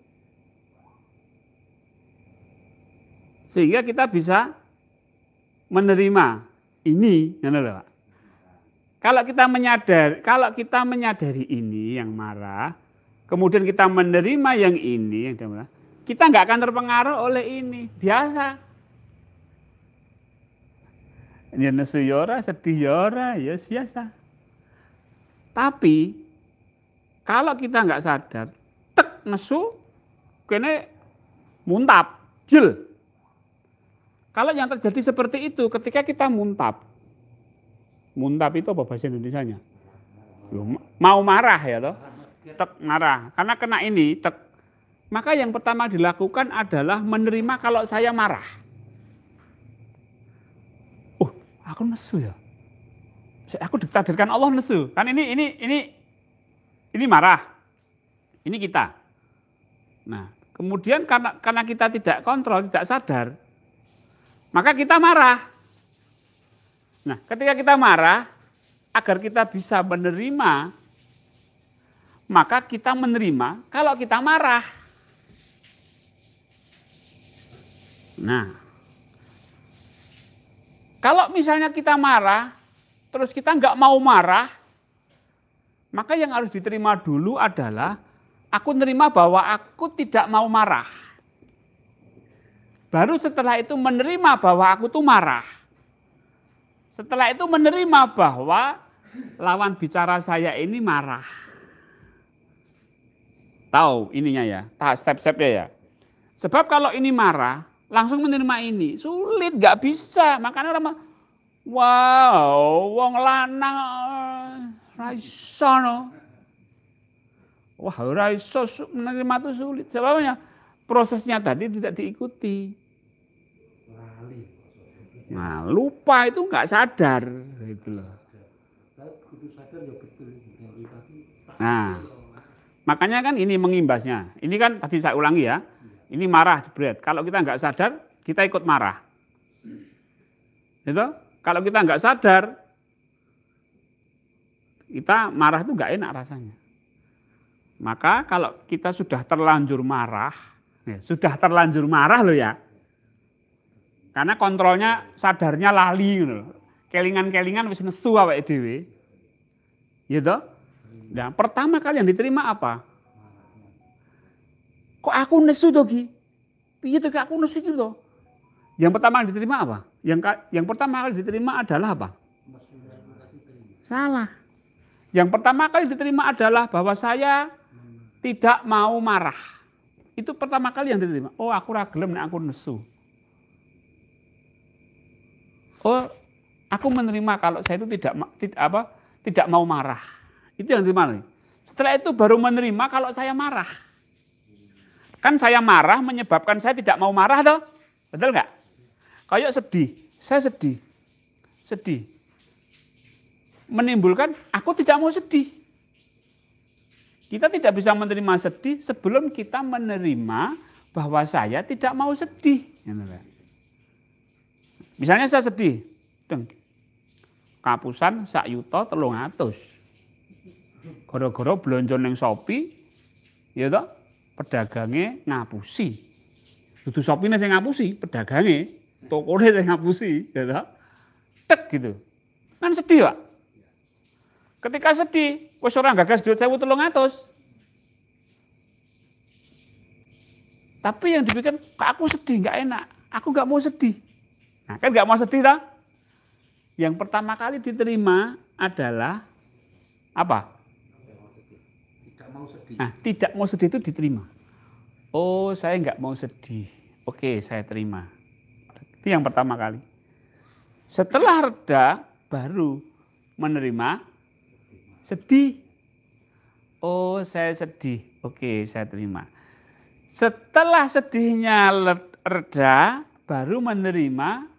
B: Sehingga kita bisa menerima ini, Pak. Kalau kita menyadari ini yang marah, kemudian kita menerima yang ini yang marah, kita nggak akan terpengaruh oleh ini, biasa. Ya nesu yora, sedih yora, ya biasa. Tapi kalau kita nggak sadar, tek nesu, kene muntap, jil. Kalau yang terjadi seperti itu, ketika kita muntap itu apa bahasa Indonesianya? Mau marah ya toh? Tek marah, karena kena ini, tek. Maka yang pertama dilakukan adalah menerima kalau saya marah. Oh, aku nesu ya. Aku ditakdirkan Allah nesu. Kan ini marah. Ini kita. Nah, kemudian karena kita tidak kontrol, tidak sadar, maka kita marah. Nah, ketika kita marah, agar kita bisa menerima, maka kita menerima kalau kita marah. Nah, kalau misalnya kita marah, terus kita nggak mau marah, maka yang harus diterima dulu adalah aku menerima bahwa aku tidak mau marah. Baru setelah itu menerima bahwa aku tuh marah. Setelah itu menerima bahwa lawan bicara saya ini marah. Tahu ininya ya, step-stepnya ya. Sebab kalau ini marah, langsung menerima ini. Sulit, gak bisa. Makanya orang, wow, wong lanang, raiso no. Wah, raiso menerima itu sulit. Sebabnya prosesnya tadi tidak diikuti. Nah, lupa itu nggak sadar gitu loh. Nah, makanya kan ini mengimbasnya. Ini kan tadi saya ulangi ya. Ini marah, jebret. Kalau kita nggak sadar, kita ikut marah. Gitu? Kalau kita nggak sadar, kita marah itu nggak enak rasanya. Maka kalau kita sudah terlanjur marah loh ya. Karena kontrolnya, sadarnya lali gitu. Kelingan-kelingan wis nesu awake dhewe. Gitu? Nah, pertama kali yang diterima apa? Kok aku nesu to, Ki? Piye to aku nesu iki to? Yang pertama yang diterima apa? Yang pertama kali diterima adalah apa? Salah. Yang pertama kali diterima adalah bahwa saya tidak mau marah. Itu pertama kali yang diterima. Oh, aku ra gelem nek aku nesu. Oh, aku menerima kalau saya itu tidak mau marah. Itu yang diterima. Setelah itu baru menerima kalau saya marah. Kan saya marah menyebabkan saya tidak mau marah toh. Betul nggak? Kayak sedih, saya sedih. Sedih. Menimbulkan aku tidak mau sedih. Kita tidak bisa menerima sedih sebelum kita menerima bahwa saya tidak mau sedih. Misalnya saya sedih, kapusan sak yuta 300. Gara-gara blonjo ning Shopee, ya toh, pedagangnya ngapusi. Dudu Shopee sing ngapusi, pedagangnya, tokone sing ngapusi, ya toh. Tek gitu. Kan sedih, Pak. Ketika sedih, wis ora gagas duit 1.300. Tapi yang dipikir, aku sedih, nggak enak. Aku nggak mau sedih. Nah, kan nggak mau sedih toh? Yang pertama kali diterima adalah apa?
C: Tidak mau sedih.
B: Nah, tidak mau sedih itu diterima. Oh, saya nggak mau sedih. Oke, saya terima. Itu yang pertama kali. Setelah reda, baru menerima sedih. Oh, saya sedih. Oke, saya terima. Setelah sedihnya reda, baru menerima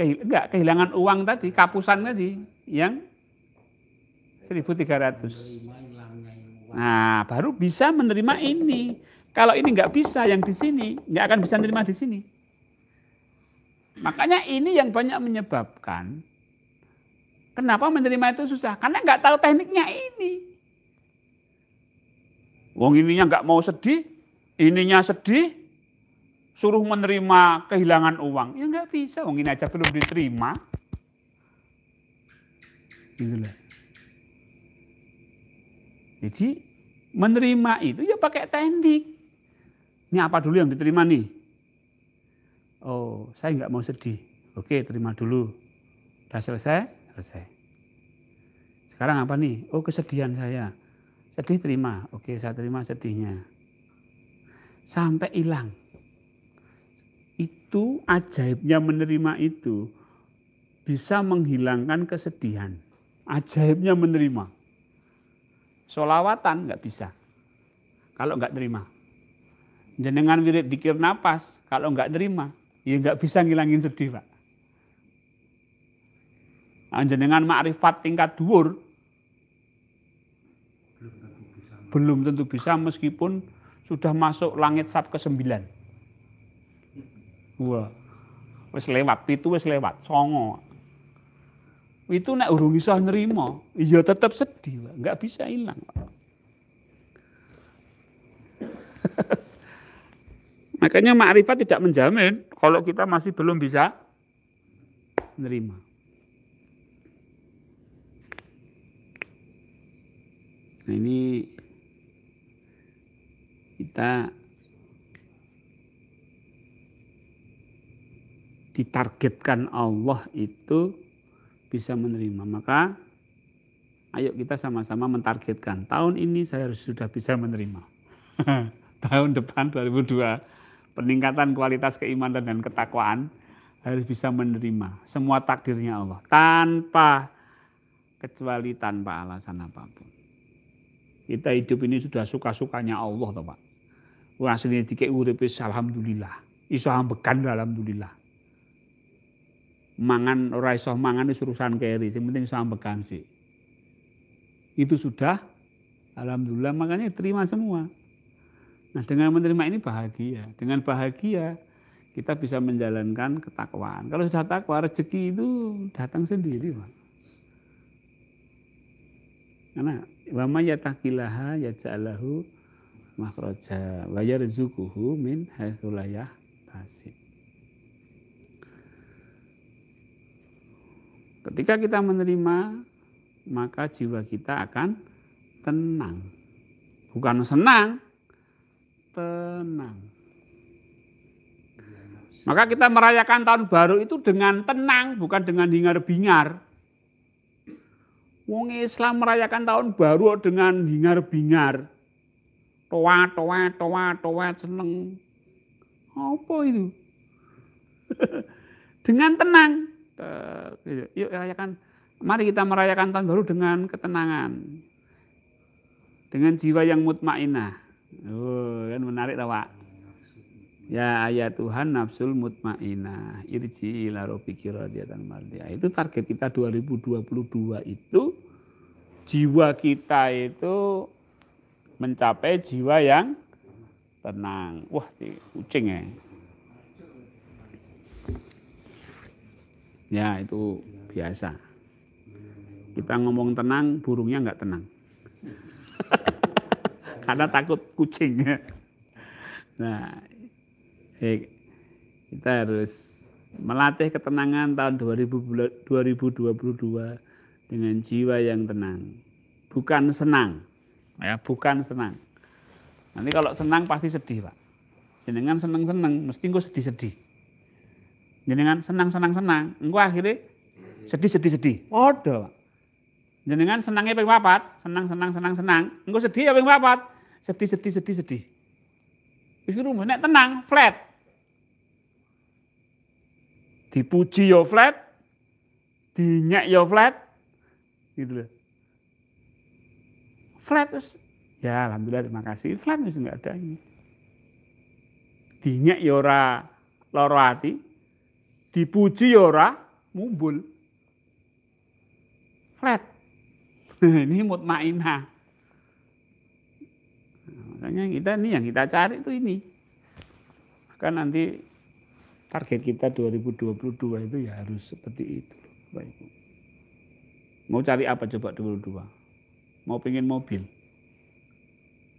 B: kehilangan uang tadi, kapusan tadi yang 1.300. Nah, baru bisa menerima ini. Kalau ini nggak bisa yang di sini, nggak akan bisa menerima di sini. Makanya ini yang banyak menyebabkan kenapa menerima itu susah. Karena nggak tahu tekniknya ini. Wong ininya nggak mau sedih, ininya sedih, suruh menerima kehilangan uang. Ya nggak bisa, wong ini aja belum diterima. Itulah. Jadi menerima itu ya pakai teknik. Ini apa dulu yang diterima nih? Oh, saya nggak mau sedih. Oke, terima dulu. Udah selesai? Selesai. Sekarang apa nih? Oh, kesedihan saya. Sedih terima. Oke, saya terima sedihnya. Sampai hilang. Itu ajaibnya menerima itu bisa menghilangkan kesedihan. Ajaibnya menerima. Sholawatan nggak bisa. Kalau nggak terima. Jenengan wirid dikir napas. Kalau nggak terima. Ya nggak bisa ngilangin sedih, Pak. Jenengan ma'rifat tingkat dhuwur. Belum tentu bisa meskipun sudah masuk langit sab ke-9. Wah. Wis lewat, 7 wis lewat, 9. Itu nek urung iso nerima, ya tetap sedih, Pak. Nggak bisa hilang, Pak. Makanya ma'rifat tidak menjamin kalau kita masih belum bisa menerima. Nah, ini kita ditargetkan Allah itu bisa menerima. Maka ayo kita sama-sama mentargetkan. Tahun ini saya harus sudah bisa menerima. Tahun depan 2002 peningkatan kualitas keimanan dan ketakwaan harus bisa menerima semua takdirnya Allah tanpa kecuali tanpa alasan apapun. Kita hidup ini sudah suka-sukanya Allah, toh Pak. Wah, aslinya dikek urip alhamdulillah. Iso ambekan alhamdulillah. Mangan ora iso mangan wis urusan keri, sing penting iso ambekan sih. Itu sudah alhamdulillah, makanya terima semua. Nah, dengan menerima ini bahagia. Dengan bahagia kita bisa menjalankan ketakwaan. Kalau sudah takwa, rezeki itu datang sendiri, Pak. Karena wa may yattaqillaha yaj'alhu makhraja wa yarzuquhu min haitsu la yahtasib. Ketika kita menerima, maka jiwa kita akan tenang. Bukan senang, tenang. Maka kita merayakan tahun baru itu dengan tenang, bukan dengan hingar-bingar. Wong Islam merayakan tahun baru dengan hingar-bingar. Toa, seneng. Apa itu? Dengan tenang. Yuk rayakan. Mari kita merayakan tahun baru dengan ketenangan. Dengan jiwa yang mutmainah. Oh, kan menarik toh, Pak. Ya ayat Tuhan nafsul mutmainah. Irji ila rabbiki radiyatan mardiyah. Itu target kita 2022 itu. Jiwa kita itu mencapai jiwa yang tenang. Wah, kucing ya. Ya, itu biasa. Kita ngomong tenang, burungnya nggak tenang. Karena takut kucing. Nah, kita harus melatih ketenangan tahun 2022 dengan jiwa yang tenang. Bukan senang. Ya, bukan senang. Nanti kalau senang pasti sedih, Pak. Jenengan seneng-seneng, mesti engko sedih-sedih. Jenengan senang-senang, engko akhirnya sedih-sedih. Waduh, Pak. Jenengan senangnya ping 4, senang. Engko sedih ya ping 4. Sedih. Wis kuwi nek tenang, flat. Dipuji yo flat, dinyek yo flat. Gitu loh. Flat terus. Ya alhamdulillah terima kasih. Flat wis enggak ada ini. Dinyek ya ora lara ati. Dipuji ya ora mumbul. Flat. Ini mutmainah. Makanya kita ini yang kita cari itu ini. Maka nanti target kita 2022 itu ya harus seperti itu. Bapak Ibu. Mau cari apa coba 22? Mau pengen mobil?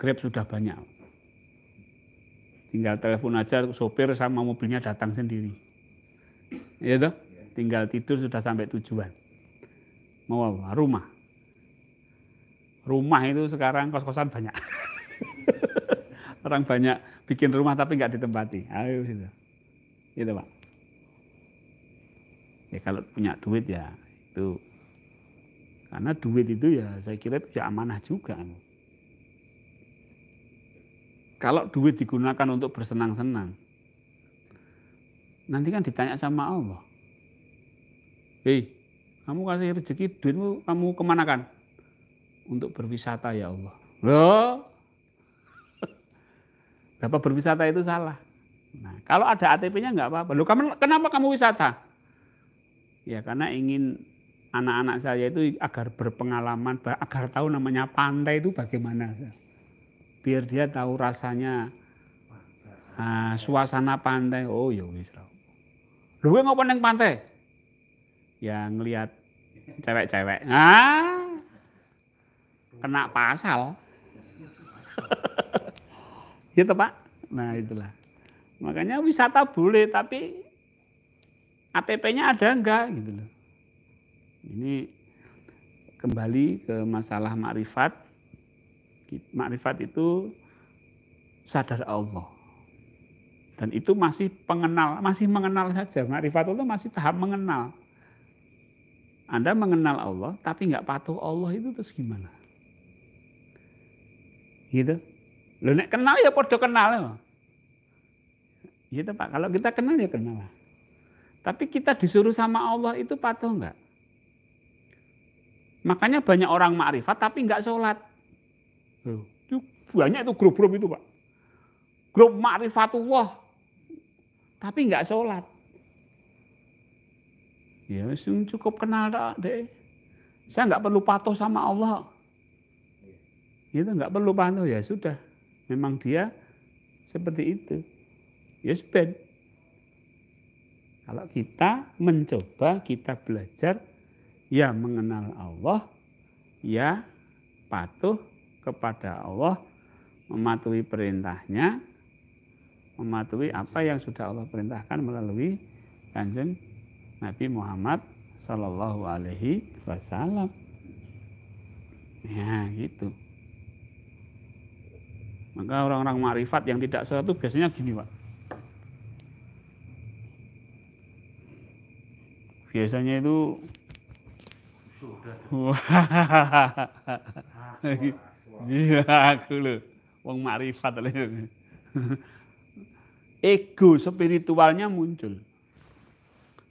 B: Grab sudah banyak. Tinggal telepon aja sopir sama mobilnya datang sendiri. Ya toh? Tinggal tidur sudah sampai tujuan. Mau apa? Rumah. Rumah itu sekarang kos-kosan banyak. Orang banyak bikin rumah tapi nggak ditempati. Ayo gitu. Gitu Pak. Ya kalau punya duit ya itu. Karena duit itu ya saya kira itu ya amanah juga. Kalau duit digunakan untuk bersenang-senang. Nanti kan ditanya sama Allah. Hei, kamu kasih rezeki duitmu kamu kemanakan? Untuk berwisata ya Allah. Loh, berapa berwisata itu salah. Nah, kalau ada ATP-nya nggak apa-apa. Loh, kenapa kamu wisata? Ya karena ingin anak-anak saya itu agar berpengalaman, agar tahu namanya pantai itu bagaimana. Biar dia tahu rasanya suasana pantai. Oh ya wis. Lho kowe ngopo ning pantai? Ya ngelihat cewek-cewek. Kena pasal. Gitu Pak. Nah itulah. Makanya wisata boleh tapi ATP-nya ada enggak gitu loh. Ini kembali ke masalah makrifat. Makrifat itu sadar Allah. Dan itu masih mengenal saja. Makrifat itu masih tahap mengenal. Anda mengenal Allah tapi nggak patuh Allah itu terus gimana? Gitu. Loh nek kenal ya podo kenal ya. Gitu Pak, kalau kita kenal ya kenal. Tapi kita disuruh sama Allah itu patuh enggak? Makanya banyak orang makrifat tapi enggak sholat. Itu banyak itu grup-grup itu Pak. Grup makrifatullah tapi enggak sholat. Ya cukup kenal deh. Saya enggak perlu patuh sama Allah. Itu enggak perlu patuh ya sudah. Memang dia seperti itu. Yes ben. Kalau kita mencoba, kita belajar, ya mengenal Allah, ya patuh kepada Allah, mematuhi perintahnya, mematuhi apa yang sudah Allah perintahkan melalui Kanjeng Nabi Muhammad Sallallahu Alaihi Wasallam. Ya gitu. Maka orang-orang makrifat yang tidak sholat itu biasanya gini Pak. Biasanya itu iya aku loh, wong makrifat loh. Ego spiritualnya muncul.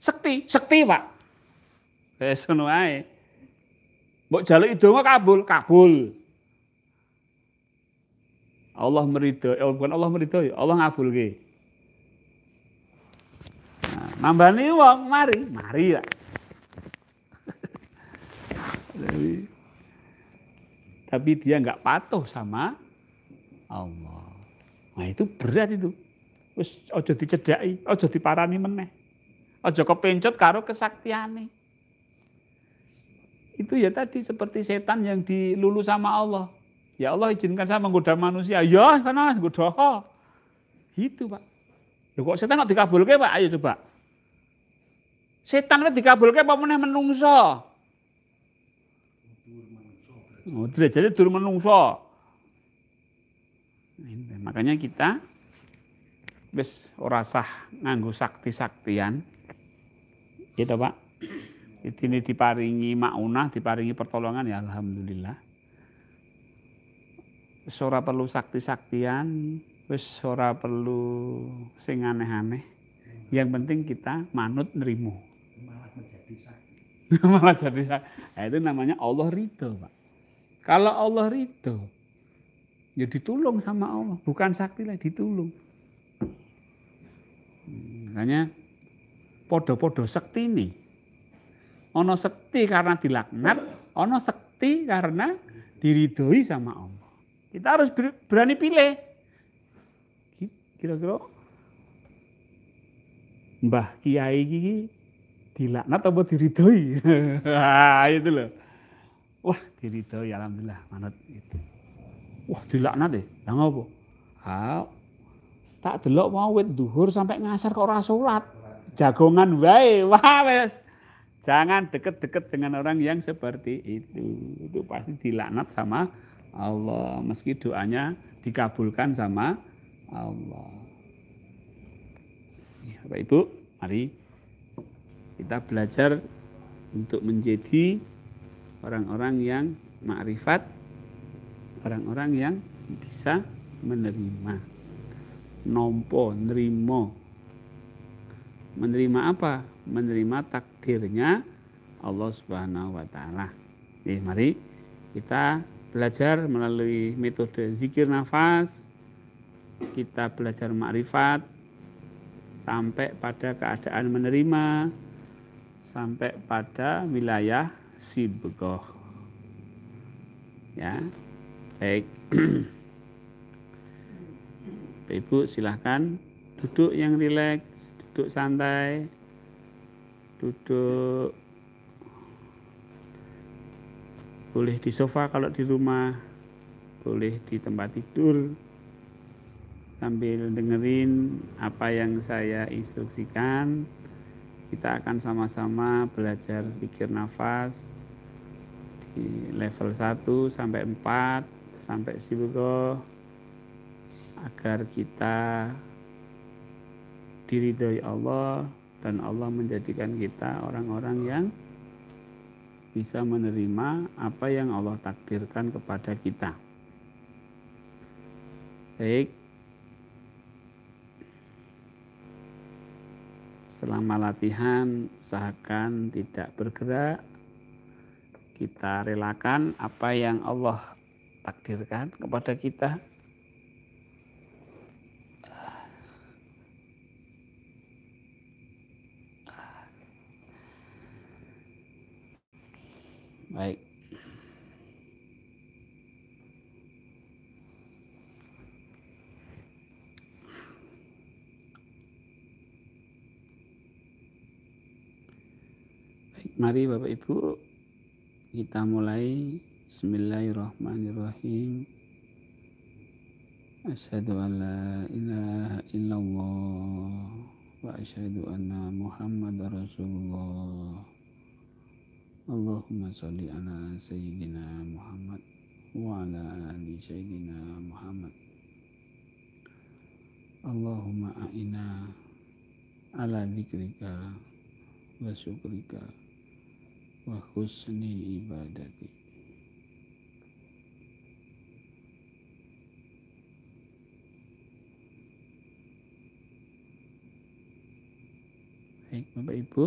B: Sekti Pak. Kayak sono ae. Mbok jaluk idonga kabul. Allah meridhoi, bukan Allah meridhoi, Allah ngabulke. Nah, nambani wong mari ya. Tapi dia nggak patuh sama Allah. Nah itu berat itu. Wis aja dicedhaki, aja diparani meneh. Aja kepencut karo kesaktiane. Itu ya tadi seperti setan yang dilulu sama Allah. Ya Allah izinkan saya menggoda manusia. Ya karena menggoda. Gitu Pak. Loh kok setan kok dikabulke Pak? Ayo coba. Setan kok dikabulke apa meneh menungso? Oh, derajatnya dur menungso. Makanya kita wis ora sah nganggo sakti-saktian. Gitu Pak. Ini diparingi maunah, diparingi pertolongan ya alhamdulillah. Wis ora perlu sakti-saktian, wis ora perlu sing aneh-aneh. Yang penting kita manut nrimo.
C: Malah menjadi sakti.
B: Malah jadi sakti. Nah, itu namanya Allah ridho, Pak. Kalau Allah ridho, ya ditulung sama Allah, bukan sakti lah ditulung. Makanya podo-podo sekti ini. Ono sekti karena dilaknat, ono sekti karena diridhoi sama Allah. Kita harus berani pilih. Kira-kira Mbah Kiai iki dilaknat apa diridhoi? Itu loh. Wah, diridhoi alhamdulillah manut itu. Wah, dilaknat deh. Lah ngopo? Tak delok mau wit duhur sampai ngasar kok ora salat. Jagongan wae. Wah, wes. Jangan deket-deket dengan orang yang seperti itu. Itu pasti dilaknat sama Allah. Meski doanya dikabulkan sama Allah. Ya, Bapak Ibu, mari kita belajar untuk menjadi orang-orang yang makrifat, orang-orang yang bisa menerima, nompo, nerimo. Menerima apa? Menerima takdirnya Allah Subhanahu wa taala. Mari kita belajar melalui metode zikir nafas, kita belajar makrifat sampai pada keadaan menerima, sampai pada wilayah sibghah. Ya. Baik. Ibu silahkan duduk yang rileks, duduk santai, duduk boleh di sofa kalau di rumah, boleh di tempat tidur, sambil dengerin apa yang saya instruksikan. Kita akan sama-sama belajar zikir nafas di level 1 sampai 4 sampai sibghah agar kita diridhoi Allah dan Allah menjadikan kita orang-orang yang bisa menerima apa yang Allah takdirkan kepada kita. Baik. Selama latihan usahakan tidak bergerak. Kita relakan apa yang Allah takdirkan kepada kita. Baik. Baik, mari Bapak Ibu kita mulai. Bismillahirrahmanirrahim. Asyhadu an la ilaha illallah wa asyhadu anna Muhammadar Rasulullah. Allahumma sholli ala sayyidina Muhammad wa ala ali sayyidina Muhammad. Allahumma a'ina ala dzikrika wa syukrika wa husni ibadati. Baik Bapak Ibu,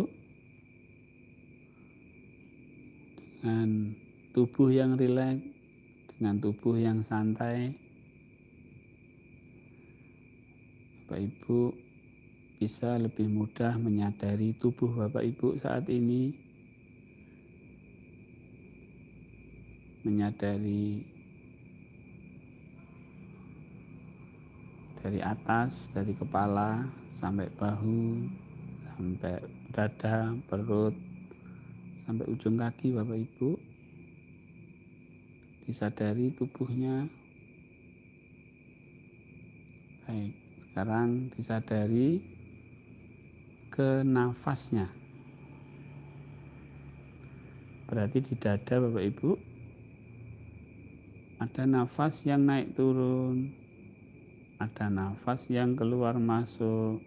B: dengan tubuh yang rileks, dengan tubuh yang santai, Bapak Ibu bisa lebih mudah menyadari tubuh Bapak Ibu saat ini, menyadari dari atas, dari kepala sampai bahu, sampai dada, perut, sampai ujung kaki Bapak Ibu. Disadari tubuhnya. Baik, sekarang disadari ke nafasnya. Berarti di dada Bapak Ibu ada nafas yang naik turun, ada nafas yang keluar masuk.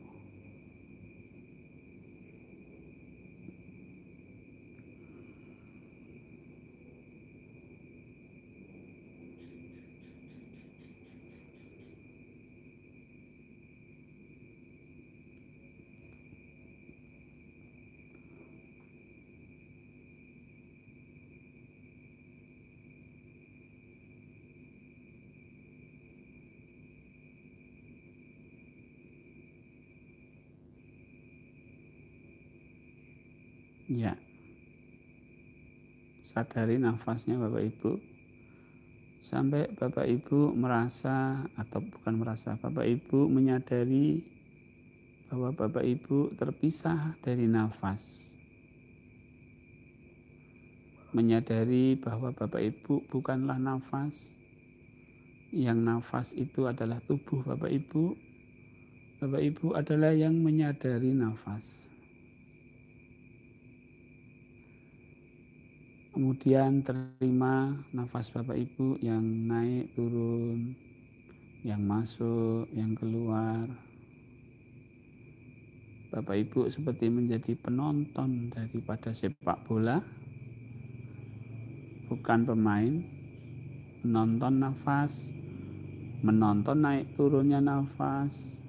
B: Ya, sadari nafasnya Bapak Ibu. sampai Bapak Ibu merasa, atau bukan merasa, Bapak Ibu menyadari bahwa Bapak Ibu terpisah dari nafas. Menyadari bahwa Bapak Ibu bukanlah nafas, yang nafas itu adalah tubuh Bapak Ibu. Bapak Ibu adalah yang menyadari nafas. Kemudian terima nafas Bapak Ibu yang naik turun, yang masuk, yang keluar. Bapak Ibu seperti menjadi penonton daripada sepak bola, bukan pemain. Menonton nafas, menonton naik turunnya nafas.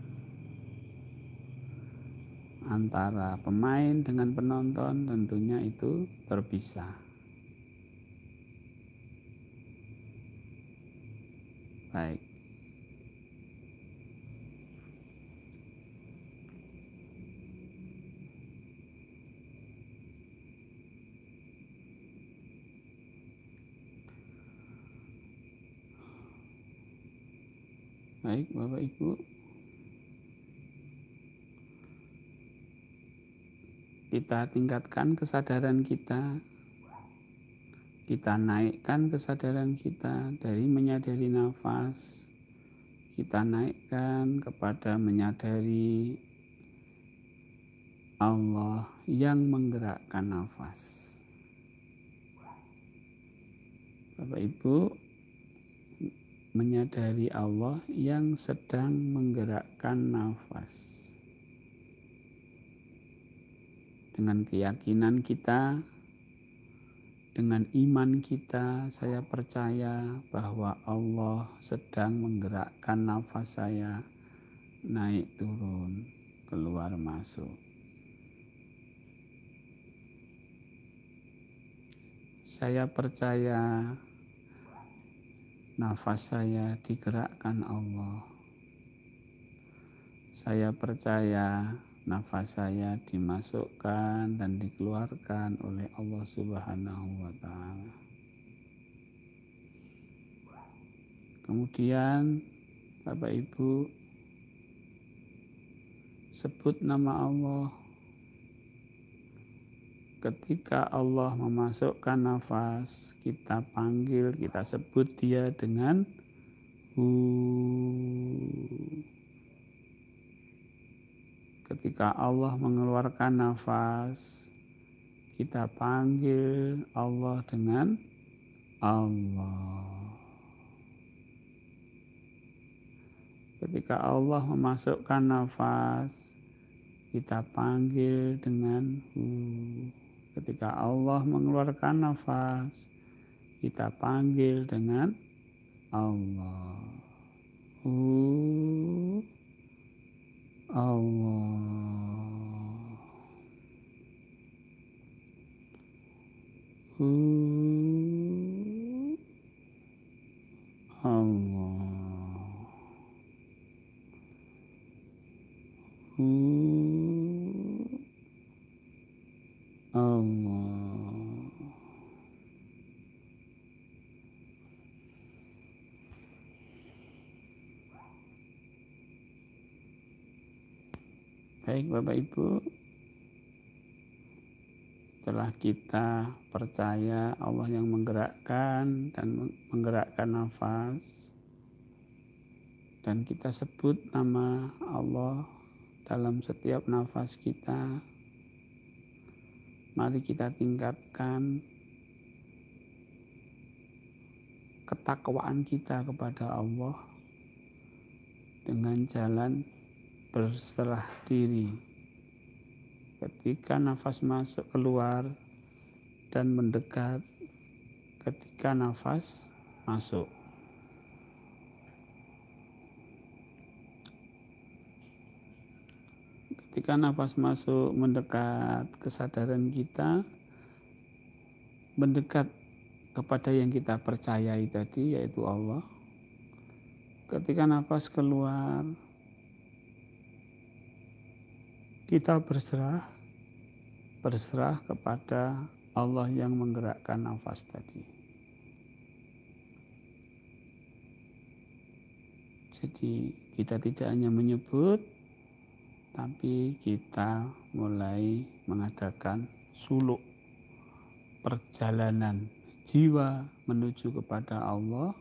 B: Antara pemain dengan penonton tentunya itu terpisah. Baik. Baik, Bapak Ibu. Kita tingkatkan kesadaran kita. Kita naikkan kesadaran kita dari menyadari nafas. Kita naikkan kepada menyadari Allah yang menggerakkan nafas. Bapak Ibu menyadari Allah yang sedang menggerakkan nafas. Dengan keyakinan kita, dengan iman kita, saya percaya bahwa Allah sedang menggerakkan nafas saya naik turun, keluar masuk. Saya percaya nafas saya digerakkan Allah. Saya percaya nafas saya dimasukkan dan dikeluarkan oleh Allah Subhanahu wa Ta'ala. Kemudian Bapak Ibu sebut nama Allah. Ketika Allah memasukkan nafas, kita panggil, kita sebut dia dengan hu. Ketika Allah mengeluarkan nafas, kita panggil Allah dengan Allah. Ketika Allah memasukkan nafas, kita panggil dengan hu. Ketika Allah mengeluarkan nafas, kita panggil dengan Allah. Hu, Allah. Hu, Allah. Hu, Allah. Baik Bapak Ibu, setelah kita percaya Allah yang menggerakkan dan menggerakkan nafas, dan kita sebut nama Allah dalam setiap nafas kita, mari kita tingkatkan ketakwaan kita kepada Allah dengan jalan berserah diri. Ketika nafas masuk keluar dan mendekat ketika nafas masuk. Ketika nafas masuk mendekat, kesadaran kita mendekat kepada yang kita percayai tadi, yaitu Allah. Ketika nafas keluar, kita berserah kepada Allah yang menggerakkan nafas tadi. Jadi kita tidak hanya menyebut, tapi kita mulai mengadakan suluk, perjalanan jiwa menuju kepada Allah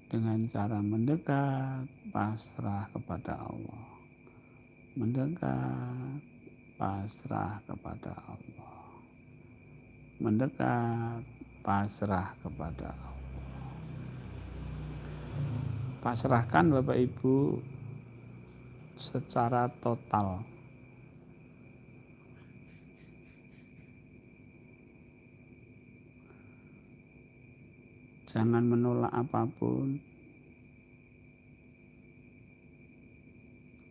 B: dengan cara mendekat, pasrah kepada Allah. Mendekat, pasrah kepada Allah. Mendekat, pasrah kepada Allah. Pasrahkan Bapak Ibu secara total. Jangan menolak apapun.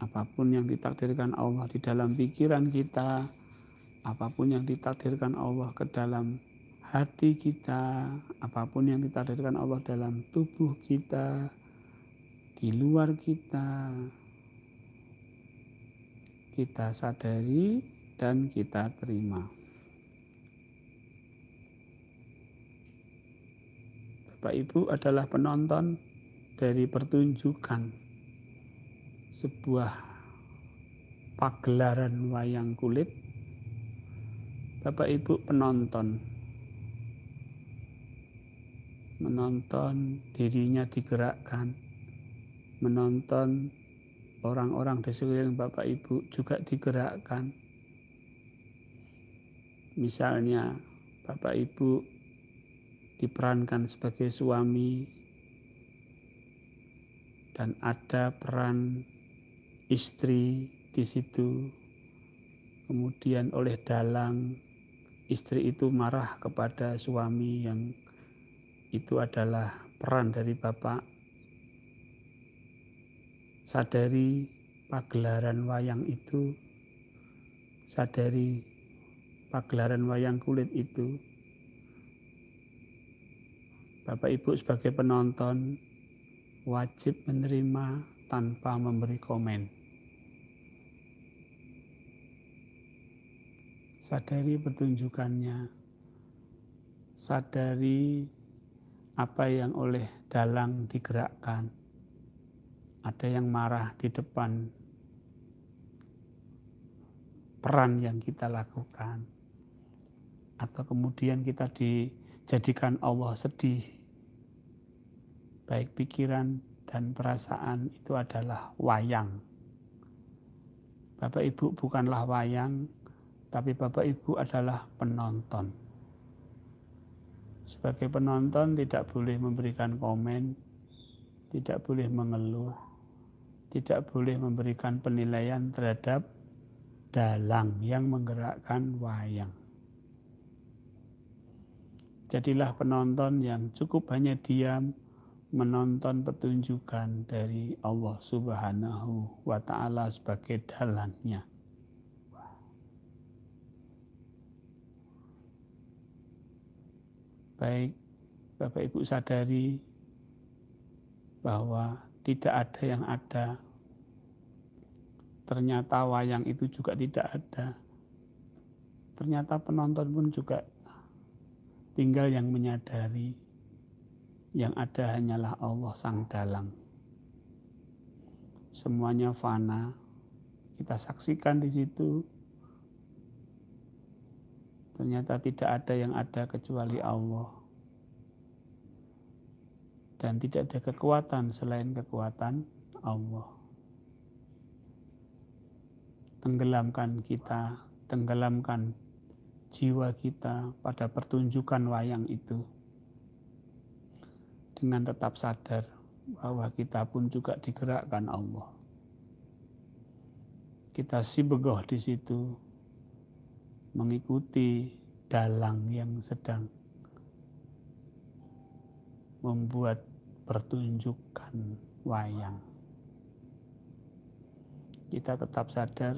B: Apapun yang ditakdirkan Allah di dalam pikiran kita, apapun yang ditakdirkan Allah ke dalam hati kita, apapun yang ditakdirkan Allah dalam tubuh kita, di luar kita sadari dan kita terima. Bapak Ibu adalah penonton dari pertunjukan sebuah pagelaran wayang kulit. Bapak Ibu penonton dirinya digerakkan, menonton orang-orang di sekeliling Bapak Ibu juga digerakkan. Misalnya Bapak Ibu diperankan sebagai suami dan ada peran istri di situ. Kemudian oleh dalang istri itu marah kepada suami yang itu adalah peran dari Bapak. Sadari pagelaran wayang itu, sadari pagelaran wayang kulit itu. Bapak Ibu sebagai penonton wajib menerima tanpa memberi komen. Sadari pertunjukannya, sadari apa yang oleh dalang digerakkan. Ada yang marah di depan peran yang kita lakukan. Atau kemudian kita dijadikan Allah sedih. Baik pikiran dan perasaan itu adalah wayang. Bapak Ibu bukanlah wayang, tapi Bapak Ibu adalah penonton. Sebagai penonton tidak boleh memberikan komen, tidak boleh mengeluh, tidak boleh memberikan penilaian terhadap dalang yang menggerakkan wayang. Jadilah penonton yang cukup hanya diam menonton pertunjukan dari Allah Subhanahu wa Ta'ala sebagai dalangnya. Baik, Bapak Ibu sadari bahwa tidak ada yang ada. Ternyata wayang itu juga tidak ada. Ternyata penonton pun juga tinggal yang menyadari. Yang ada hanyalah Allah Sang Dalang. Semuanya fana. Kita saksikan di situ. Ternyata tidak ada yang ada kecuali Allah. Dan tidak ada kekuatan selain kekuatan Allah. Tenggelamkan kita, tenggelamkan jiwa kita pada pertunjukan wayang itu. Dengan tetap sadar bahwa kita pun juga digerakkan Allah. Kita sibegoh di situ, mengikuti dalang yang sedang membuat pertunjukan wayang. Kita tetap sadar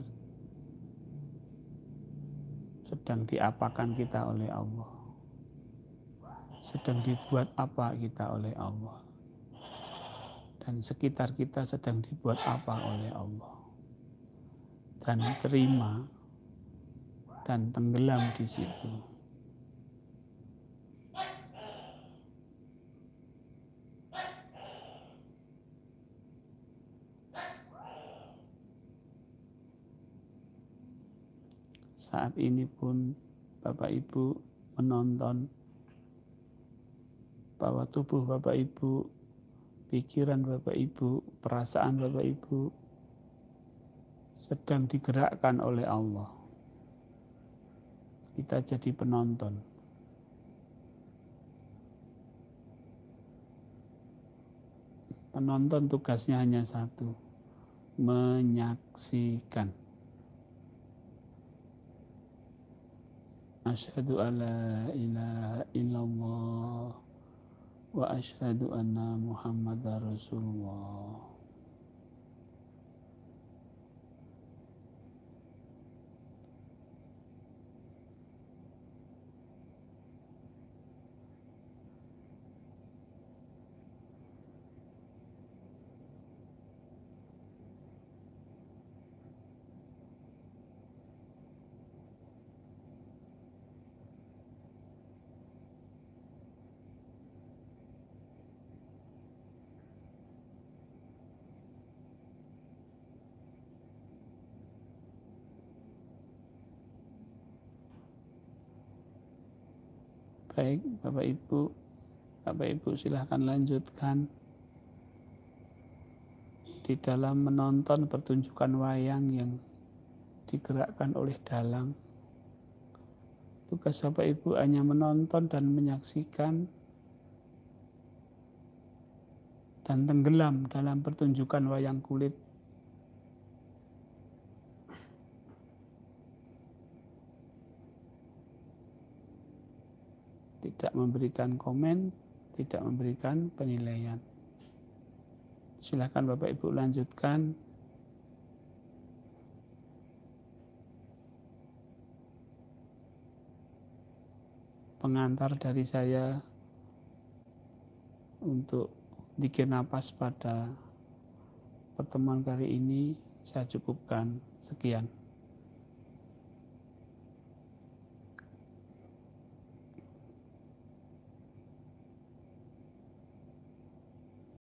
B: sedang diapakan kita oleh Allah. Sedang dibuat apa kita oleh Allah. Dan sekitar kita sedang dibuat apa oleh Allah. Dan terima dan tenggelam di situ. saat ini pun Bapak Ibu menonton bahwa tubuh Bapak Ibu, pikiran Bapak Ibu, perasaan Bapak Ibu sedang digerakkan oleh Allah. Kita jadi penonton. Penonton tugasnya hanya satu, menyaksikan. Asyhadu alla ilaha illallah wa asyhadu anna Muhammadar Rasulullah. Baik, Bapak Ibu silahkan lanjutkan di dalam menonton pertunjukan wayang yang digerakkan oleh dalang. Tugas Bapak Ibu hanya menonton dan menyaksikan dan tenggelam dalam pertunjukan wayang kulit. Tidak memberikan komen, tidak memberikan penilaian. Silakan Bapak Ibu lanjutkan. Pengantar dari saya untuk zikir napas pada pertemuan kali ini saya cukupkan. Sekian.